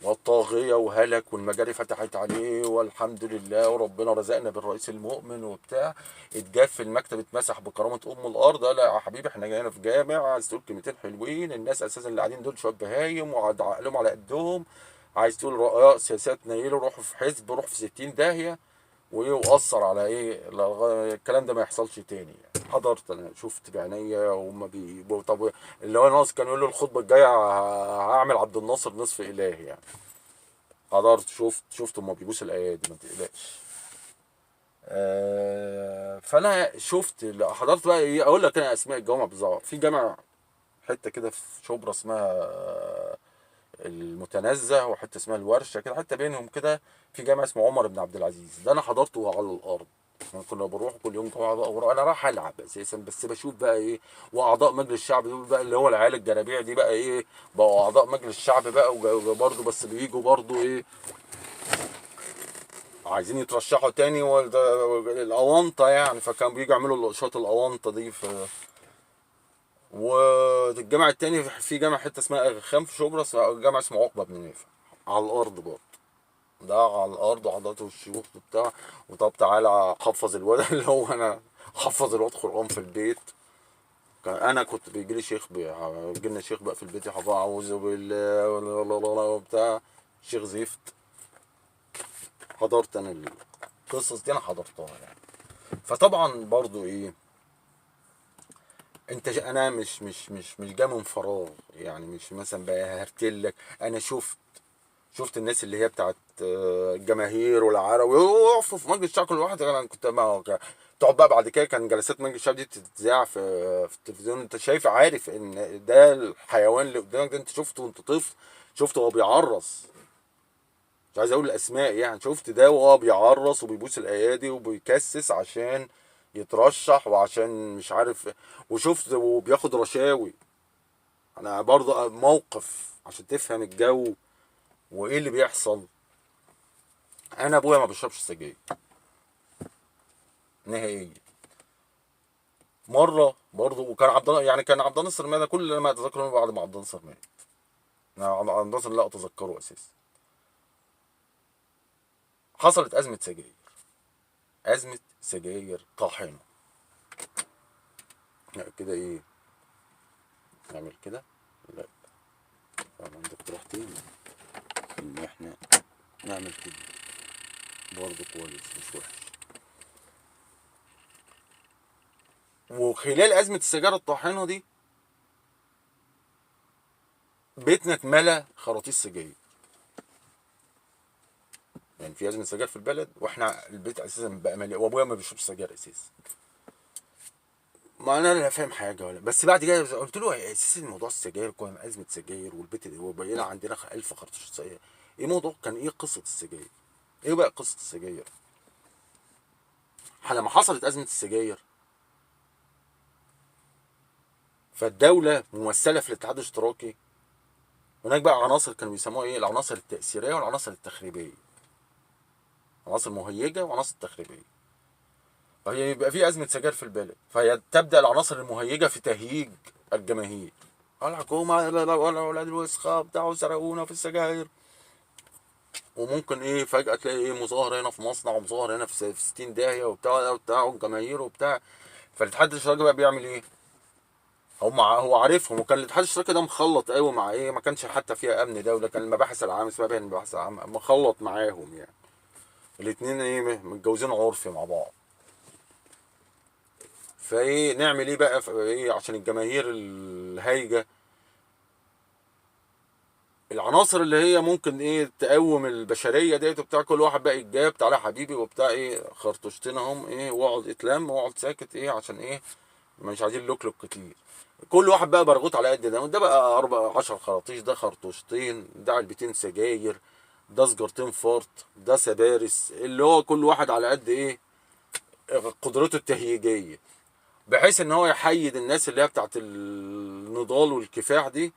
والطاغية وهلك والمجاري فتحت عليه والحمد لله وربنا رزقنا بالرئيس المؤمن وبتاع. اتجاب في المكتب اتمسح بكرامة أم الأرض. لا يا حبيبي احنا جايين في جامع عايز تقول كلمتين حلوين، الناس أساسا اللي قاعدين دول شوية بهايم وعقلهم على قدهم، عايز تقول رؤساء سياسات نيلوا روحوا في حزب روحوا في 60 داهية وايه وأثر على ايه الكلام ده ما يحصلش تاني يعني. حضرت انا شفت بعينيا وهم طب اللي هو ناقص كانوا يقولوا الخطبة الجاية هعمل عبد الناصر نصف إله يعني. حضرت شفت هما بيبوسوا الايادي ما تقلقش. فانا شفت حضرت بقى ايه اقول لك انا اسماء الجوامع بالظبط. في جامع حته كده في شبرا اسمها المتنزه، وحته اسمها الورشه كده حته بينهم كده في جامع اسمه عمر بن عبد العزيز ده انا حضرته على الارض. أنا كنا بروح كل يوم جمعه بقى انا رايح العب اساسا بس بشوف بقى ايه واعضاء مجلس الشعب دول بقى اللي هو العيال الجرابيع دي بقى ايه بقوا اعضاء مجلس الشعب بقى وبرضه بس بيجوا برضه ايه عايزين يترشحوا تاني الاونطه يعني فكان بييجوا يعملوا الاقشاط الاونطه دي في. والجامع التاني في جامع حته اسمها اغخام في شبرا جامع اسمه عقبه بن نافع على الارض برضه. ده على الارض وحضرته الشيوخ وبتاع وطب تعالى حفظ الواد اللي هو انا حفظ الواد قران في البيت. كان انا كنت بيجي لي شيخ بيجي لنا شيخ بقى في البيت يحفظ اعوذ بالله وبتاع شيخ زفت. حضرت انا القصص دي انا حضرتها يعني. فطبعا برضو ايه انا مش جاي من فراغ يعني مش مثلا بقى هرتلك انا شفت شفت الناس اللي هي بتاعت الجماهير والعرب ويقفوا في مجلس الشعب كل واحد. انا كنت تقعد بقى بعد كده، كان جلسات مجلس الشعب دي بتتذاع في التلفزيون. انت شايف عارف ان ده الحيوان اللي قدامك ده، انت شفته وانت طفل، شفته وهو بيعرس، مش عايز اقول الاسماء يعني، شفت ده وهو بيعرس وبيبوس الايادي وبيكسس عشان يترشح وعشان مش عارف، وشفت وبياخد رشاوي. انا برضه موقف عشان تفهم الجو وايه اللي بيحصل. انا ابويا ما بيشربش سجاير نهائيا. مره برضه، وكان عبد الله يعني، كان عبد الناصر مات، كل ما اتذكر انه بعد ما عبد الناصر مات. أنا عبد الناصر لا اتذكره اساسا. حصلت ازمه سجاير، ازمه سجاير طاحنه. لا كده ايه، نعمل كده؟ لا، طبعا عندك اقتراحتين ان احنا نعمل كده برضه كويس مش وحش. وخلال ازمه السجاير الطاحنه دي بيتنا اتملى خراطيش سجاير. يعني في ازمه سجاير في البلد واحنا البيت اساسا بقى مليء، وابويا ما بيشربش سجاير اساسا. ما انا لا فاهم حاجه ولا، بس بعد كده قلت له اساسا موضوع السجاير كان ازمه سجاير والبيت دي وبقينا عندنا 1000 خرطوش سجاير. ايه موضوع، كان ايه قصه السجاير؟ ايه بقى قصه السجاير؟ لما حصلت ازمه السجاير، فالدوله ممثله في الاتحاد الاشتراكي. هناك بقى عناصر كانوا بيسموها ايه، العناصر التاثيريه والعناصر التخريبيه، عناصر مهيجه وعناصر تخريبيه. فهي يبقى في ازمه سجاير في البلد، فهي تبدا العناصر المهيجه في تهييج الجماهير. الحكومه ولا اولاد الوسخه بتاعوا سرقونا في السجاير. وممكن ايه فجاه تلاقي ايه مظاهره هنا في مصنع ومظاهره هنا في 60 داهيه وبتاع والجماهير وبتاع. فالاتحاد الاشتراكي بقى بيعمل ايه؟ هو عارفهم، وكان الاتحاد الاشتراكي ده مخلط قوي مع ايه، ما كانش حتى فيها امن دوله، كان المباحث العامه اسمها باين المباحث العامه، مخلط معاهم يعني. الاتنين ايه متجوزين عرفي مع بعض. فايه نعمل ايه بقى ايه عشان الجماهير الهايجه، العناصر اللي هي ممكن ايه تقوم البشريه ديت وبتاع، كل واحد بقى يتجاب تعالى يا حبيبي وبتاع ايه خرطوشتنا ايه، واقعد اتلم واقعد ساكت ايه عشان ايه مش عايزين لوك كتير. كل واحد بقى برغوت على قد ده بقى 14 خراطيش، ده خرطوشتين، ده علبتين سجاير، ده سجارتين فارت، ده سبارس، اللي هو كل واحد على قد ايه قدرته التهييجيه، بحيث ان هو يحيد الناس اللي هي بتاعت النضال والكفاح دي،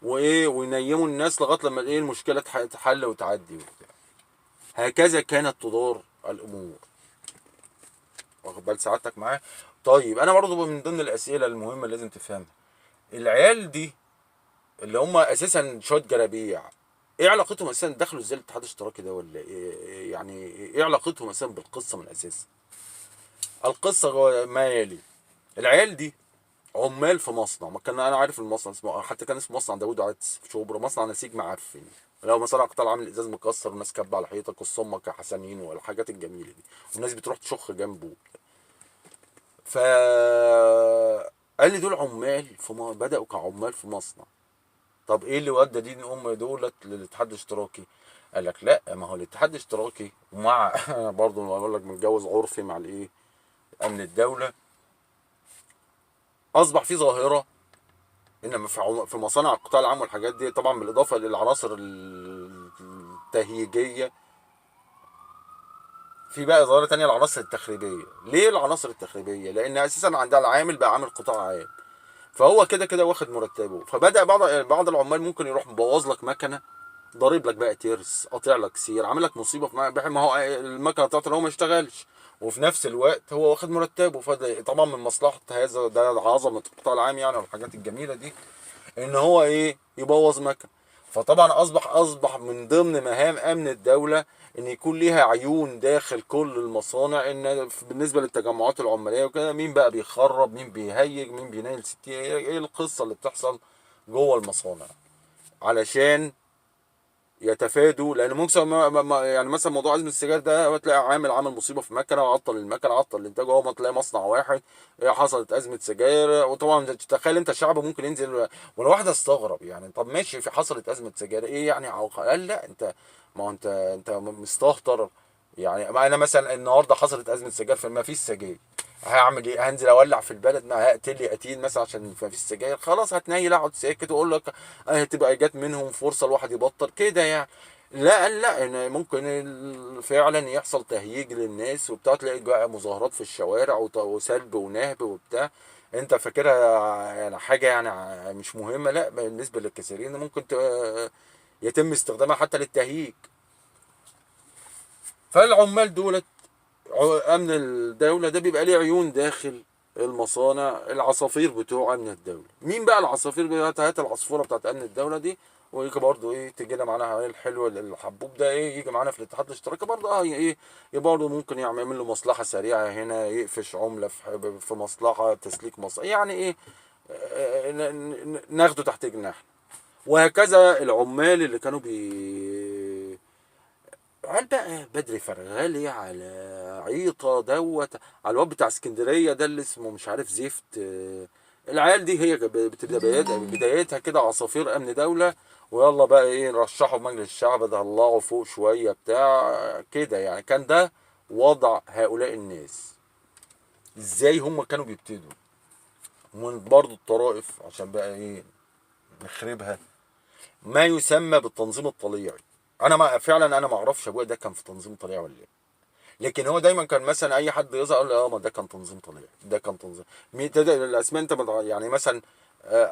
وايه وينيموا الناس لغايه لما ايه المشكله تتحل وتعدي وبتاع. هكذا كانت تدار الامور. واخد بال سعادتك معايا؟ طيب انا برضه من ضمن الاسئله المهمه اللي لازم تفهمها، العيال دي اللي هم اساسا شويه جرابيع، ايه علاقتهم اساسا دخلوا ازاي الاتحاد الاشتراكي ده، ولا إيه يعني ايه علاقتهم اساسا بالقصه من اساسها؟ القصه ما يلي. العيال دي عمال في مصنع، ما كان انا عارف المصنع اسمه، حتى كان اسمه مصنع داوود عدس في شبرا، مصنع نسيج معفن. لو مثلا قطاع عامل ازاز مكسر والناس كاتبه على الحيطه كصمك يا حسنين والحاجات الجميله دي، والناس بتروح تشخ جنبه. ف قال لي دول عمال بداوا كعمال في مصنع. طب ايه اللي ودى دين دولت للاتحاد الاشتراكي؟ قال لك لا، ما هو الاتحاد الاشتراكي ومع برضه بقول لك متجوز عرفي مع الايه امن الدوله، اصبح في ظاهره انما في مصانع القطاع العام والحاجات دي، طبعا بالاضافه للعناصر التهييجيه، في بقى ظاهره تانية العناصر التخريبيه. ليه العناصر التخريبيه؟ لان اساسا عندها العامل بقى عامل قطاع عام، فهو كده كده واخد مرتبه، فبدا بعض العمال ممكن يروح مبوظ لك مكنه، ضارب لك بقى ترس، قاطع لك سير، عامل لك مصيبه في ما هو المكنه بتاعته هو ما اشتغلش، وفي نفس الوقت هو واخد مرتبه، فده طبعا من مصلحه هذا ده عظمه القطاع العام يعني والحاجات الجميله دي، ان هو ايه يبوظ مكن. فطبعا اصبح من ضمن مهام امن الدوله ان يكون ليها عيون داخل كل المصانع، ان بالنسبه للتجمعات العماليه وكده، مين بقى بيخرب، مين بيهيج، مين بينيل 60، ايه القصه اللي بتحصل جوه المصانع، علشان يتفادوا، لان ممكن يعني مثلا موضوع ازمه السجاير ده تلاقي عامل مصيبه في مكنه وعطل المكنه، عطل الانتاج، اهو ما تلاقي مصنع واحد حصلت ازمه سجاير. وطبعا تخيل انت الشعب ممكن ينزل، وانا واحد استغرب يعني، طب ماشي في حصلت ازمه سجاير ايه يعني قال لا انت، ما هو انت مستهتر يعني. ما انا مثلا النهارده حصلت ازمه سجاير فما فيش سجاير، هعمل ايه؟ هنزل اولع في البلد؟ ما هقتل لي قتيل مثلا عشان ما فيش سجاير؟ خلاص هتنيل اقعد ساكت واقول لك هتبقى جت منهم فرصه الواحد يبطل كده يعني. لا قال لا، إن ممكن فعلا يحصل تهييج للناس وبتاع، تلاقي بقى مظاهرات في الشوارع وسلب ونهب وبتاع. انت فاكرها يعني حاجه يعني مش مهمه؟ لا، بالنسبه للكثيرين ممكن يتم استخدامها حتى للتهييج. فالعمال دولت، امن الدوله ده بيبقى ليه عيون داخل المصانع، العصافير بتوع امن الدوله. مين بقى العصافير دي؟ هات العصفوره بتاعت امن الدوله دي ويجي برضه ايه، تجي لنا معانا ايه الحلو الحبوب ده ايه، يجي معانا في الاتحاد الاشتراكي برضه ايه، برضه ممكن يعمل له مصلحه سريعه هنا، يقفش عمله في مصلحه تسليك مصلحه يعني ايه، ناخده تحت جناحنا. وهكذا العمال اللي كانوا قال بقى بدري فرغالي على عيطة دوت، على الواد بتاع اسكندرية ده اللي اسمه مش عارف زفت. العيال دي هي بتبدأ بدايتها كده عصافير أمن دولة، ويلا بقى ايه نرشحه بمجلس الشعب، ده طلعه فوق شوية بتاع كده يعني. كان ده وضع هؤلاء الناس. ازاي هم كانوا بيبتدوا؟ ومن برضه الطرائف عشان بقى ايه نخربها، ما يسمى بالتنظيم الطليعي. انا ما فعلا انا ما اعرفش ابويا ده كان في تنظيم طليعي ولا ايه، لكن هو دايما كان مثلا اي حد يظهر يقول اه ما ده كان تنظيم طليعي، ده كان تنظيم. مين الاسماء انت يعني مثلا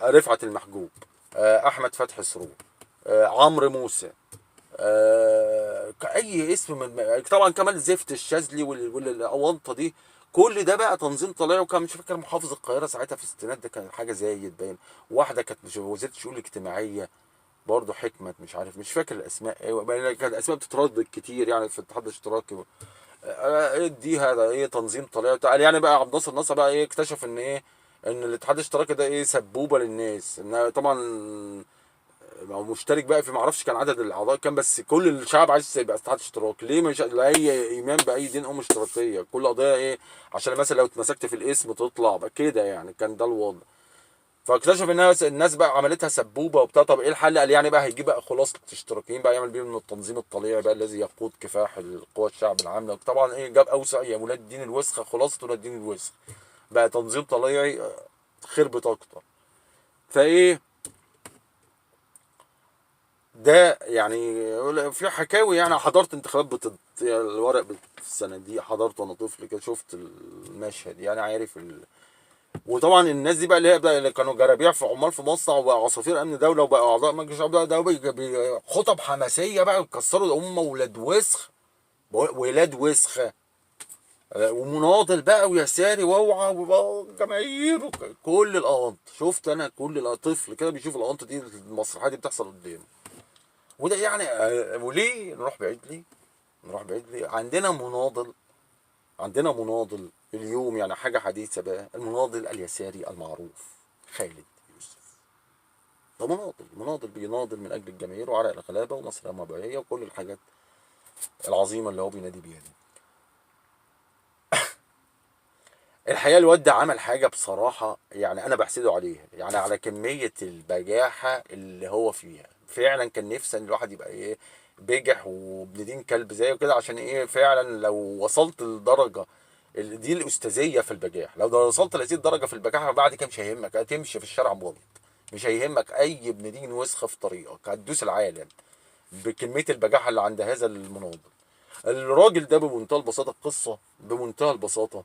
رفعت المحجوب، احمد فتحي سرور، عمرو موسى، اي اسم من طبعا كمال زفت الشاذلي والاونطه دي، كل ده بقى تنظيم طليعي. وكان مش فاكر محافظ القاهره ساعتها في الستينات ده كان حاجه زايد باين، واحده كانت وزيره الشؤون الاجتماعيه برضه حكمت، مش عارف مش فاكر الاسماء ايه، كانت الاسماء بتتردد كتير يعني في الاتحاد الاشتراكي. دي هذا ايه تنظيم طليعي. قال يعني بقى عبد الناصر بقى ايه اكتشف ان ايه، ان الاتحاد الاشتراكي ده ايه سبوبه للناس، ان طبعا هو مشترك بقى في، ما اعرفش كان عدد الاعضاء كام، بس كل الشعب عايز يبقى اتحاد اشتراكي. ليه؟ مش لا اي ايمان باي دين اشتراكيه، كل قضيه ايه عشان مثلا لو اتمسكت في الاسم تطلع بقى كده يعني، كان ده الوضع. فاكتشف الناس بقى عملتها سبوبه وبتاع. طب ايه الحل؟ قال يعني بقى هيجيب بقى خلاصه الاشتراكيين بقى يعمل بيهم التنظيم الطليعي بقى الذي يقود كفاح القوى الشعب العامله. طبعا ايه جاب اوسع يا ولاد الدين الوسخه، خلاصه ولاد الدين الوسخ بقى تنظيم طليعي خربت اكتر. فايه ده يعني في حكاوي يعني. حضرت انتخابات الورق بالصناديق، حضرت وانا طفل كده، شفت المشهد يعني عارف وطبعا الناس دي بقى اللي هي بقى اللي كانوا جرابيع في عمال في مصنع وبقى عصافير امن دوله وبقى اعضاء مجلس الشعب، ده خطب حماسيه بقى ويكسروا الامه، ولاد وسخ، ولاد وسخ، ومناضل بقى ويساري واوعى وجماهير كل الأونط. شفت انا كل طفل كده بيشوف الأونط دي، المسرحيه دي بتحصل قدامه. وده يعني وليه نروح بعيد؟ ليه نروح بعيد؟ ليه عندنا مناضل اليوم يعني حاجة حديثة بقى، المناضل اليساري المعروف خالد يوسف. ده مناضل بيناضل من أجل الجماهير وعرق الغلابة ومصر الرباعية وكل الحاجات العظيمة اللي هو بينادي بيها دي. الحقيقة الواد ده عمل حاجة بصراحة يعني أنا بحسده عليها، يعني على كمية البجاحة اللي هو فيها. فعلا كان نفسي إن الواحد يبقى إيه بجح وابن دين كلب زيه كده، عشان إيه فعلا لو وصلت لدرجة دي الأستاذية في البجاح، لو وصلت لهذه الدرجة في البجاحة بعد كده مش هيهمك، هتمشي في الشارع بلط، مش هيهمك أي ابن دين وسخة في طريقك، هتدوس العالم بكمية البجاحة اللي عند هذا المناضل. الراجل ده بمنتهى البساطة، القصة بمنتهى البساطة.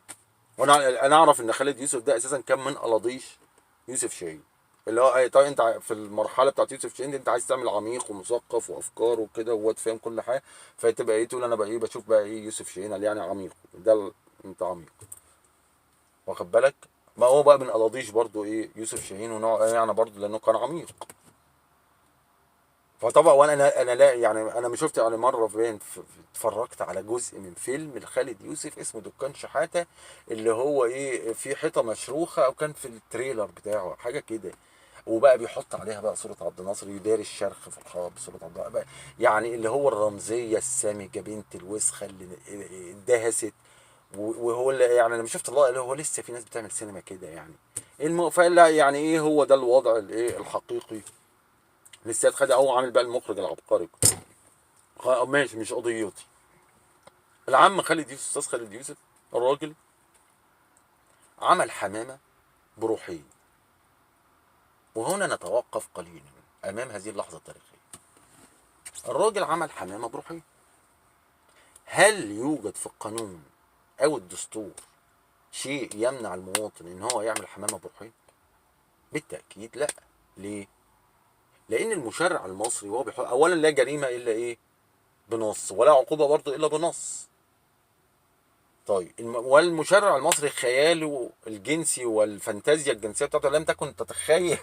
وانا اعرف ان خالد يوسف ده اساسا كان من قلاضيش يوسف شاهين، اللي هو طيب انت في المرحله بتاعت يوسف شاهين دي انت عايز تعمل عميق ومثقف وافكار وكده وواد فاهم كل حاجه، فتبقى ايه تقول انا بقى ايه بشوف بقى ايه يوسف شاهين قال يعني عميق ده انت عميق، واخد بالك؟ ما هو بقى من قلاضيش برضو ايه يوسف شاهين ونوع يعني برضو لانه كان عميق. فطبعا وانا لا يعني انا ما شفت يعني مره اتفرجت على جزء من فيلم لخالد يوسف اسمه دكان شحاته، اللي هو ايه في حيطه مشروخه او كان في التريلر بتاعه حاجه كده. وبقى بيحط عليها بقى صورة عبد الناصر، يداري الشرخ في الحرب بصورة عبد الناصر بقى، يعني اللي هو الرمزية السامجة بنت الوسخة اللي اندهست. وهو اللي يعني انا شفت الله اللي هو لسه في ناس بتعمل سينما كده يعني. فلا يعني ايه، هو ده الوضع الايه الحقيقي للسيد خالد. هو عامل بقى المخرج العبقري. ماشي، مش قضيتي. العم خالد يوسف، استاذ خالد يوسف، الراجل عمل حمامة بروحين. وهنا نتوقف قليلا امام هذه اللحظة التاريخية. الراجل عمل حمامة بروحين. هل يوجد في القانون او الدستور شيء يمنع المواطن ان هو يعمل حمامة بروحين؟ بالتأكيد لا. ليه؟ لان المشرع المصري هو اولا لا جريمة الا ايه؟ بنص، ولا عقوبة برضه الا بنص. طيب والمشرع المصري خياله الجنسي والفانتازيا الجنسيه بتاعته لم تكن تتخيل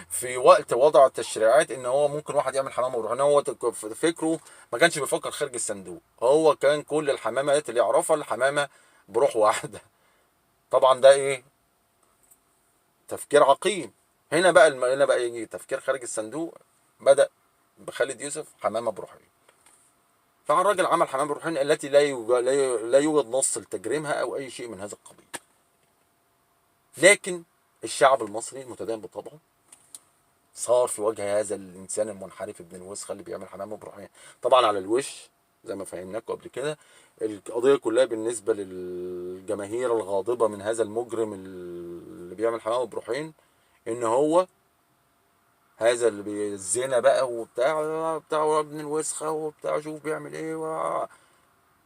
في وقت وضع التشريعات ان هو ممكن واحد يعمل حمامه بروح. ان هو فكره ما كانش بيفكر خارج الصندوق. هو كان كل الحمامات اللي يعرفها الحمامه بروح واحده. طبعا ده ايه؟ تفكير عقيم. هنا بقى يجي تفكير خارج الصندوق. بدأ بخالد يوسف حمامه بروحين. فالراجل عمل حمام بروحين التي لا يوجد نص لتجريمها او اي شيء من هذا القبيل. لكن الشعب المصري المتدين بطبعه صار في وجه هذا الانسان المنحرف ابن الوسخه اللي بيعمل حمام بروحين طبعا على الوش زي ما فهمناكم قبل كده. القضيه كلها بالنسبه للجماهير الغاضبه من هذا المجرم اللي بيعمل حمام بروحين ان هو هذا اللي الزنا بقى وبتاع ابن الوسخه وبتاع، شوف بيعمل ايه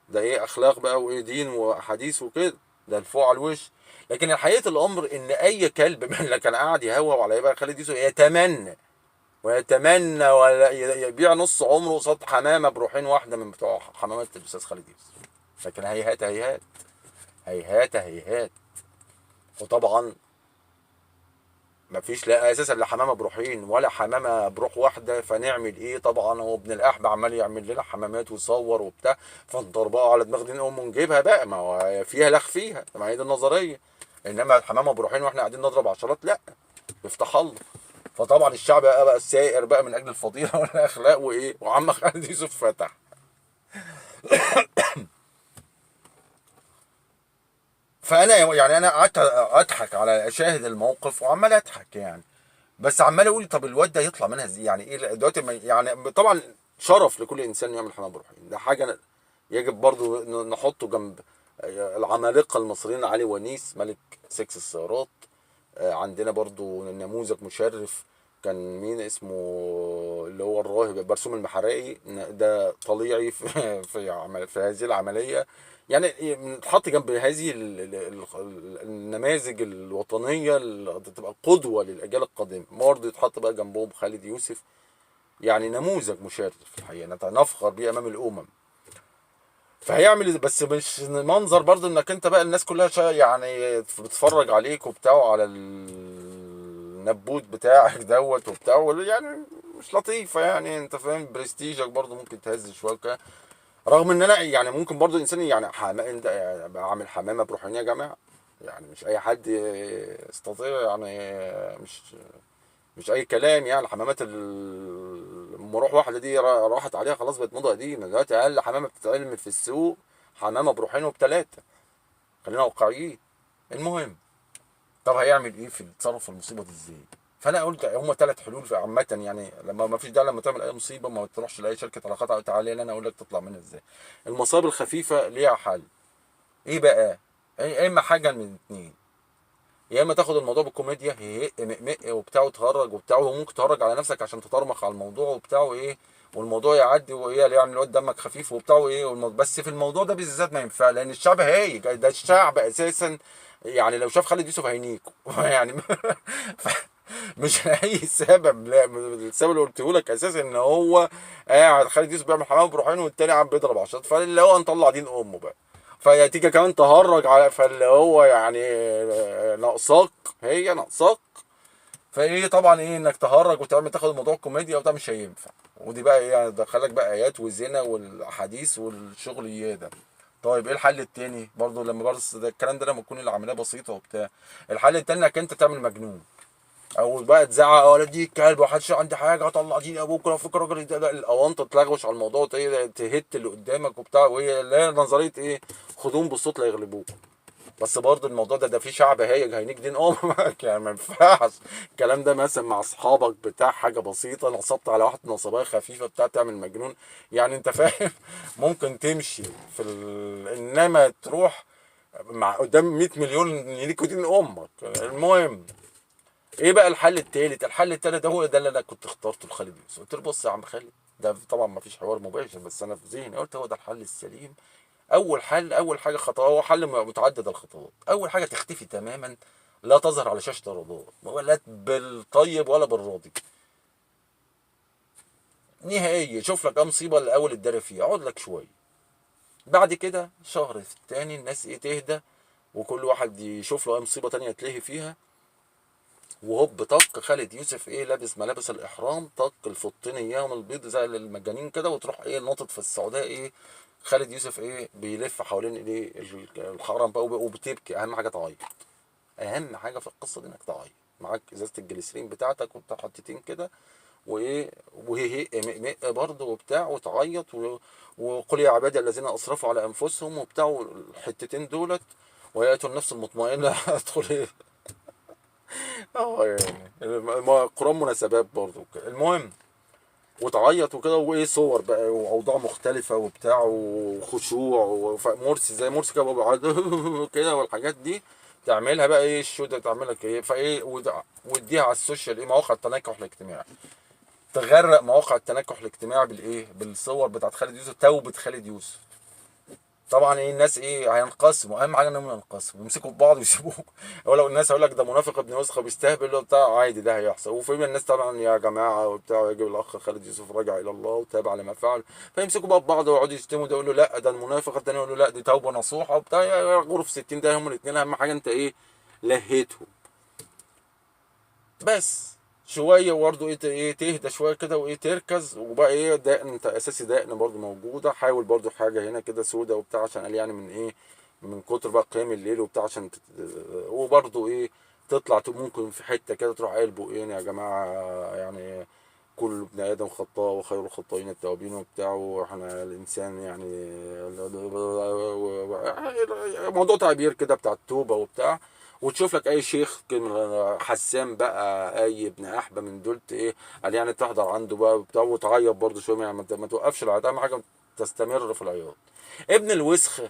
ده ايه اخلاق بقى وايه دين واحاديث وكده، ده الفوق على الوش. لكن الحقيقه الامر ان اي كلب من اللي كان قاعد يهوى على بقى خالد يوسف يتمنى ويتمنى ولا يبيع نص عمره قصاد حمامه بروحين واحده من بتوع حمامات الاستاذ خالد يوسف. لكن هيهات هيهات هيهات هيهات. وطبعا مفيش لا اساسا لا حمامه بروحين ولا حمامه بروح واحده، فنعمل ايه؟ طبعا هو ابن الاحبه عمال يعمل لنا حمامات ويصور وبتاع، فنطربقه على دماغ دين ام ونجيبها بقى، ما هو فيها لخ فيها، ما هي دي النظريه. انما الحمامه بروحين واحنا قاعدين نضرب عشرات، لا، يفتح الله. فطبعا الشعب بقى السائر بقى من اجل الفضيله والاخلاق وايه، وعم خالد يوسف فتح. فانا يعني انا قعدت اضحك على اشاهد الموقف وعمال اضحك يعني. بس عمال اقول طب الواد ده يطلع منها ازاي؟ يعني ايه دلوقتي يعني طبعا شرف لكل انسان يعمل حمام بروحين، ده حاجه يجب برضو نحطه جنب العمالقه المصريين. علي ونيس ملك سكس السيارات. عندنا برضو نموذج مشرف كان مين اسمه، اللي هو الراهب برسوم المحرقي، ده طليعي في هذه العمليه. يعني نتحط جنب هذه النماذج الوطنيه اللي تبقى قدوه للاجيال القادمه. برضه يتحط بقى جنبهم خالد يوسف، يعني نموذج مشرف الحقيقه نفخر بيه امام الامم. فهيعمل بس مش منظر برضه انك انت بقى الناس كلها يعني بتتفرج عليك وبتاع على النبوت بتاعك دوت وبتاع، يعني مش لطيفه يعني، انت فاهم، برستيجك برضه ممكن تهز شويه. رغم ان انا يعني ممكن برضو انسان يعني انت يعني بعمل حمامه بروحانيه يا جماعه، يعني مش اي حد يستطيع يعني، مش اي كلام يعني. الحمامات المروح واحده دي راحت عليها خلاص، بقت موضه قديمه. دلوقتي اقل حمامه بتتعمل في السوق حمامه بروحين وبثلاثه، خلينا واقعيين. المهم، طب هيعمل ايه في التصرف في المصيبه دي ازاي؟ فانا قلت هم ثلاث حلول في عامه يعني. لما ما فيش داعي لما تعمل اي مصيبه ما تروحش لاي شركه علاقات او تعالى انا اقول لك تطلع منها ازاي. المصايب الخفيفه ليها حل. ايه بقى؟ يا اما حاجه من اتنين، يا اما تاخد الموضوع بالكوميديا هي مق وبتاع وتهرج وبتاع، وممكن تهرج على نفسك عشان تطرمخ على الموضوع وبتاع وايه، والموضوع يعدي وايه يعني الواد دمك خفيف وبتاع وايه بس في الموضوع ده بالذات ما ينفع، لان الشعب هايج، ده الشعب اساسا يعني لو شاف خالد يوسف هينيكو يعني مش لاي سبب، لا السبب اللي قلته لك اساسا ان هو قاعد خالد يوسف بيعمل حمام بروحين والتاني عم بيضرب عشرات، فاللي هو نطلع دين امه بقى، فياتيك كمان تهرج على فاللي هو يعني ناقصاك، هي ناقصاك. فايه طبعا ايه انك تهرج وتعمل تاخد الموضوع كوميديا وده مش هينفع. ودي بقى ايه يعني دخلك بقى ايات وزنا والاحاديث والشغل ده. طيب ايه الحل التاني برضه لما برضه ده الكلام ده لما تكون العمليه بسيطه وبتاع؟ الحل التاني انك انت تعمل مجنون. او بقى تزعق ولا دي الكلب ومحدش عندي حاجه هطلع دين ابوك لو فكر راجل ده الاونطه تلغوش على الموضوع تهت اللي قدامك وبتاع، وهي لا نظريه ايه، خدوهم بالصوت لا يغلبوك. بس برضه الموضوع ده في شعب هايج هينيك دين امك يعني ما ينفعش الكلام ده مثلا مع اصحابك بتاع حاجه بسيطه، نصبت على واحد نصبايه خفيفه بتاع تعمل مجنون يعني انت فاهم ممكن تمشي انما تروح مع قدام 100 مليون ينيكوا دين امك. المهم ايه بقى الحل التالت؟ الحل التالت هو ده اللي انا كنت اخترته لخالد يوسف. قلت له بص يا عم خالد، ده طبعا ما فيش حوار مباشر بس انا في ذهني قلت هو ده الحل السليم. اول حل، اول حاجه خطوه، هو حل متعدد الخطوات. اول حاجه تختفي تماما، لا تظهر على شاشه الرادار ولا بالطيب ولا بالراضي نهائيا. شوف لك مصيبه الاول اتداري فيها، اقعد لك شويه، بعد كده شهر في التاني الناس ايه تهدى وكل واحد يشوف له مصيبه تانية يتلهي فيها، وهوب طق خالد يوسف ايه لابس ملابس الاحرام، طق الفطين اياهم البيض زي المجانين كده، وتروح ايه ناطط في السعوديه ايه خالد يوسف ايه بيلف حوالين ايه الحرم بقى وبتبكي. اهم حاجه تعيط، اهم حاجه في القصه دي انك تعيط، معاك ازازه الجليسرين بتاعتك وبتاع حتتين كده وايه وهي مق برضه وبتاع وتعيط وقل يا عبادي الذين اسرفوا على انفسهم وبتاع الحتتين دولت وياتوا النفس المطمئنه ادخل ايه اه يعني القرآن مناسبات برضه. المهم وتعيط وكده وايه صور بقى واوضاع مختلفه وبتاع وخشوع ومرسي زي مرسي كده بيقعد كده والحاجات دي تعملها بقى ايه الشو ده تعملها ايه فايه واديها على السوشيال ايه مواقع التنكح الاجتماعي، تغرق مواقع التنكح الاجتماعي بالايه بالصور بتاعت خالد يوسف، توبه خالد يوسف. طبعا ايه الناس ايه هينقسموا، اهم حاجه انهم ينقسموا يمسكوا في بعض ويسيبوك هو لو الناس هيقول لك ده منافق ابن وسخه بيستهبل وبتاع عادي ده هيحصل، وفي من الناس طبعا يا جماعه وبتاع يجي الاخ خالد يوسف رجع الى الله وتاب على ما فعل، فيمسكوا بقى في بعض ويقعدوا يشتموا، ده يقول له لا ده المنافق، الثاني يقول له لا دي توبه نصوحه وبتاع غرف 60 ده هم الاثنين اهم حاجه انت ايه لهيتهم بس شويه برضه ايه تهدى شويه كده وايه تركز وبقى ايه دقن انت اساسي دقن برضه موجوده، حاول برضه حاجه هنا كده سودا وبتاع عشان قال يعني من ايه من كتر بقى قيام الليل وبتاع عشان وبرضه ايه تطلع ممكن في حته كده تروح قايل بقين يا جماعه يعني كل ابن ادم خطاء وخير الخطائين التوابين وبتاع واحنا الانسان يعني موضوع تعبير كده بتاع التوبه وبتاع، وتشوف لك اي شيخ حسان بقى اي ابن احبه من دول ايه قال يعني تحضر عنده بقى وبتاع وتعيط برضه شويه يعني ما توقفش العياط، اهم حاجه تستمر في العياط. ابن الوسخ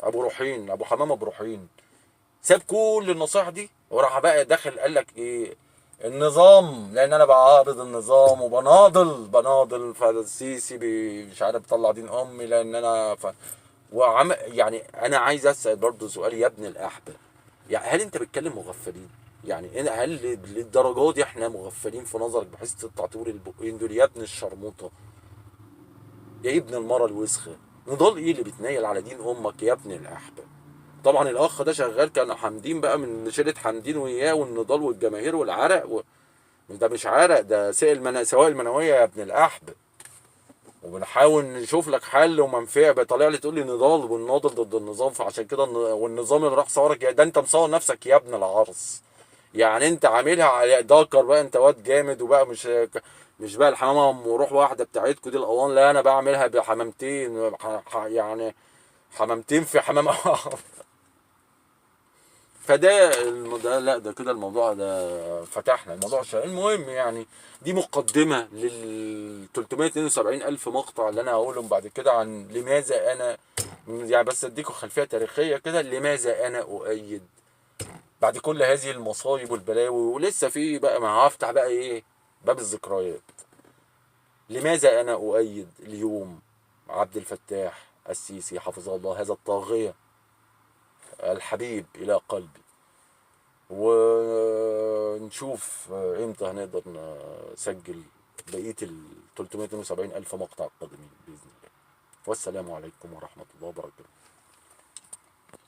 ابو روحين ابو حمام ابو روحين ساب كل النصائح دي وراح بقى داخل قال لك ايه النظام، لان انا بعارض النظام وبناضل فالسيسي مش عارف بيطلع دين امي لان انا يعني انا عايز اسال برضه سؤال يا ابن الاحبه، يعني هل انت بتكلم مغفلين؟ يعني هل للدرجه دي احنا مغفلين في نظرك بحيث تطلع تقول البقين دول يا ابن الشرموطه يا ابن المره الوسخه؟ نضال ايه اللي بتنيل على دين امك يا ابن الاحبه؟ طبعا الاخ ده شغال كان حمدين بقى من شله حمدين وياه والنضال والجماهير والعرق ده مش عرق ده سوائل منويه يا ابن الاحبه، وبنحاول نشوف لك حل ومنفعه بطلع لي تقول لي نضال والناضل ضد النظام فعشان كده والنظام اللي راح صورك ده انت مصور نفسك يا ابن العرس، يعني انت عاملها على دكر بقى انت واد جامد وبقى مش بقى الحمامه وروح واحده بتاعتكوا دي الاوان، لا انا بعملها بحمامتين يعني حمامتين في حمام فده ده لا ده كده الموضوع ده فتحنا الموضوع شويه. المهم يعني دي مقدمه لل 372 الف مقطع اللي انا هقولهم بعد كده عن لماذا انا يعني بس اديكم خلفيه تاريخيه كده لماذا انا اؤيد بعد كل هذه المصايب والبلاوي، ولسه في بقى ما هفتح بقى ايه باب الذكريات. لماذا انا اؤيد اليوم عبد الفتاح السيسي حفظه الله هذا الطاغيه الحبيب الى قلبي، ونشوف امتى هنقدر نسجل بقية ال 372 ألف مقطع القادمين بإذن الله. والسلام عليكم ورحمة الله وبركاته.